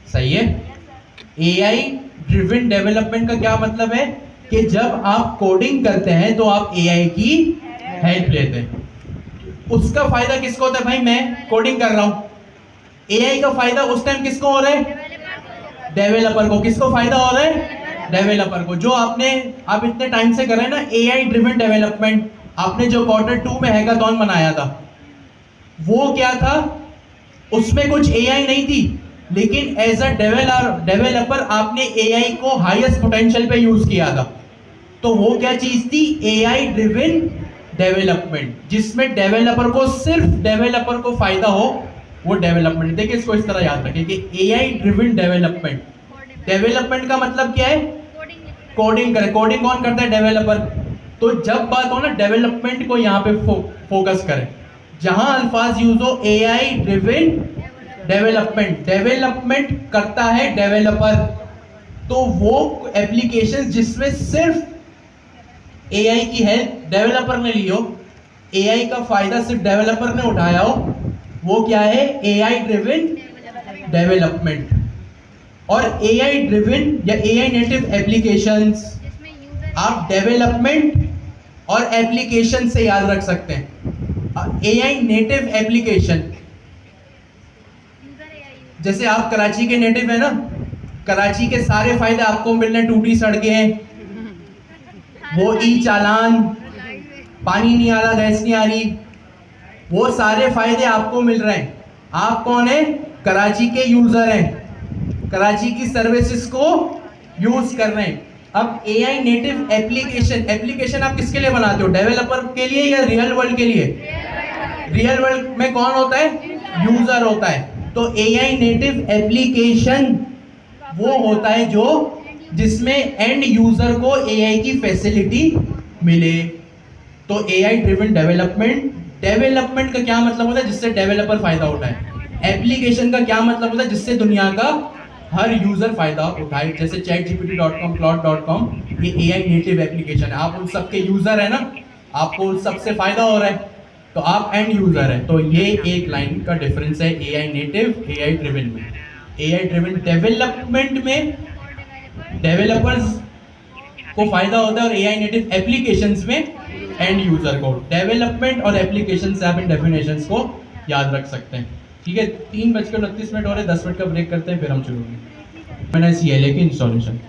सही है? AI ड्रिवन डेवलपमेंट का क्या मतलब है कि जब आप कोडिंग करते हैं तो आप AI की हेल्प लेते हैं। उसका फायदा किसको होता है? भाई मैं कोडिंग कर रहा हूं, AI का फायदा उस टाइम किसको हो रहा है? डेवलपर को। किसको फायदा हो रहा है? डेवलपर को। जो आप इतने टाइम से कर रहे हैं ना एआई ड्रिवन डेवलपमेंट, आपने जो Q2 में हैकाथॉन बनाया था वो क्या था? उसमें कुछ एआई नहीं थी, लेकिन एज अ डेवलपर आपने एआई को हाईएस्ट पोटेंशियल पे यूज किया था। तो वो क्या चीज थी? एआई ड्रिवन डेवलपमेंट, जिसमें डेवलपर को, सिर्फ डेवलपर को फायदा हो, वो डेवलपमेंट। देखिए इसको इस तरह याद रखें कि एआई ड्रिवन डेवलपमेंट, डेवलपमेंट का मतलब क्या है? कोडिंग करे। कोडिंग कौन करता है? डेवलपर। तो जब बात हो ना डेवलपमेंट को यहाँ पे फोकस करें, जहां अल्फाज यूज हो एआई ड्रिवन डेवलपमेंट, डेवलपमेंट करता है डेवलपर। तो वो एप्लीकेशन जिसमें सिर्फ एआई की हेल्प डेवलपर ने ली हो, एआई का फायदा सिर्फ डेवलपर ने उठाया हो, वो क्या है? AI driven development. और एआई ड्रिवन या एआई नेटिव एप्लीकेशंस आप डेवलपमेंट और एप्लीकेशन से याद रख सकते हैं। एआई नेटिव एप्लीकेशन, जैसे आप कराची के नेटिव है ना, कराची के सारे फायदे आपको मिल रहे हैं। टूटी सड़कें, वो ई चालान, पानी नहीं आ रहा, गैस नहीं आ रही, वो सारे फायदे आपको मिल रहे हैं। आप कौन है? कराची के यूजर हैं, कराची की सर्विसेज को यूज कर रहे हैं। अब एआई नेटिव एप्लीकेशन आप किसके लिए बनाते हो? डेवलपर के लिए या रियल वर्ल्ड के लिए? रियल वर्ल्ड में कौन होता है? यूजर होता है। तो एआई नेटिव एप्लीकेशन वो होता है जो जिसमें एंड यूजर को एआई की फैसिलिटी मिले। तो एआई ड्रिवन डेवलपमेंट, डेवलपमेंट का क्या मतलब होता है? जिससे डेवलपर फायदा उठाए। एप्लीकेशन का क्या मतलब होता है? जिससे दुनिया का हर यूजर फायदा उठाए। जैसे ChatGPT.com, Claude.com, ये एआई नेटिव एप्लीकेशन है। आप उन सबके यूजर है ना, आपको उन सबसे फायदा हो रहा है, तो आप एंड यूजर है। तो ये एक लाइन का डिफरेंस है एआई नेटिव एआई ड्रिवन में। एआई ड्रिवन डेवलपमेंट में डेवलपर्स को फायदा होता है और एआई नेटिव एप्लीकेशंस में एंड यूजर को। डेवलपमेंट और एप्लीकेशन से आप इन डेफिनेशंस को याद रख सकते हैं। ठीक है, 3:29 हो रहे, 10 मिनट का ब्रेक करते हैं, फिर हम शुरू करेंगे। मैंने CLA की इंस्टॉलेशन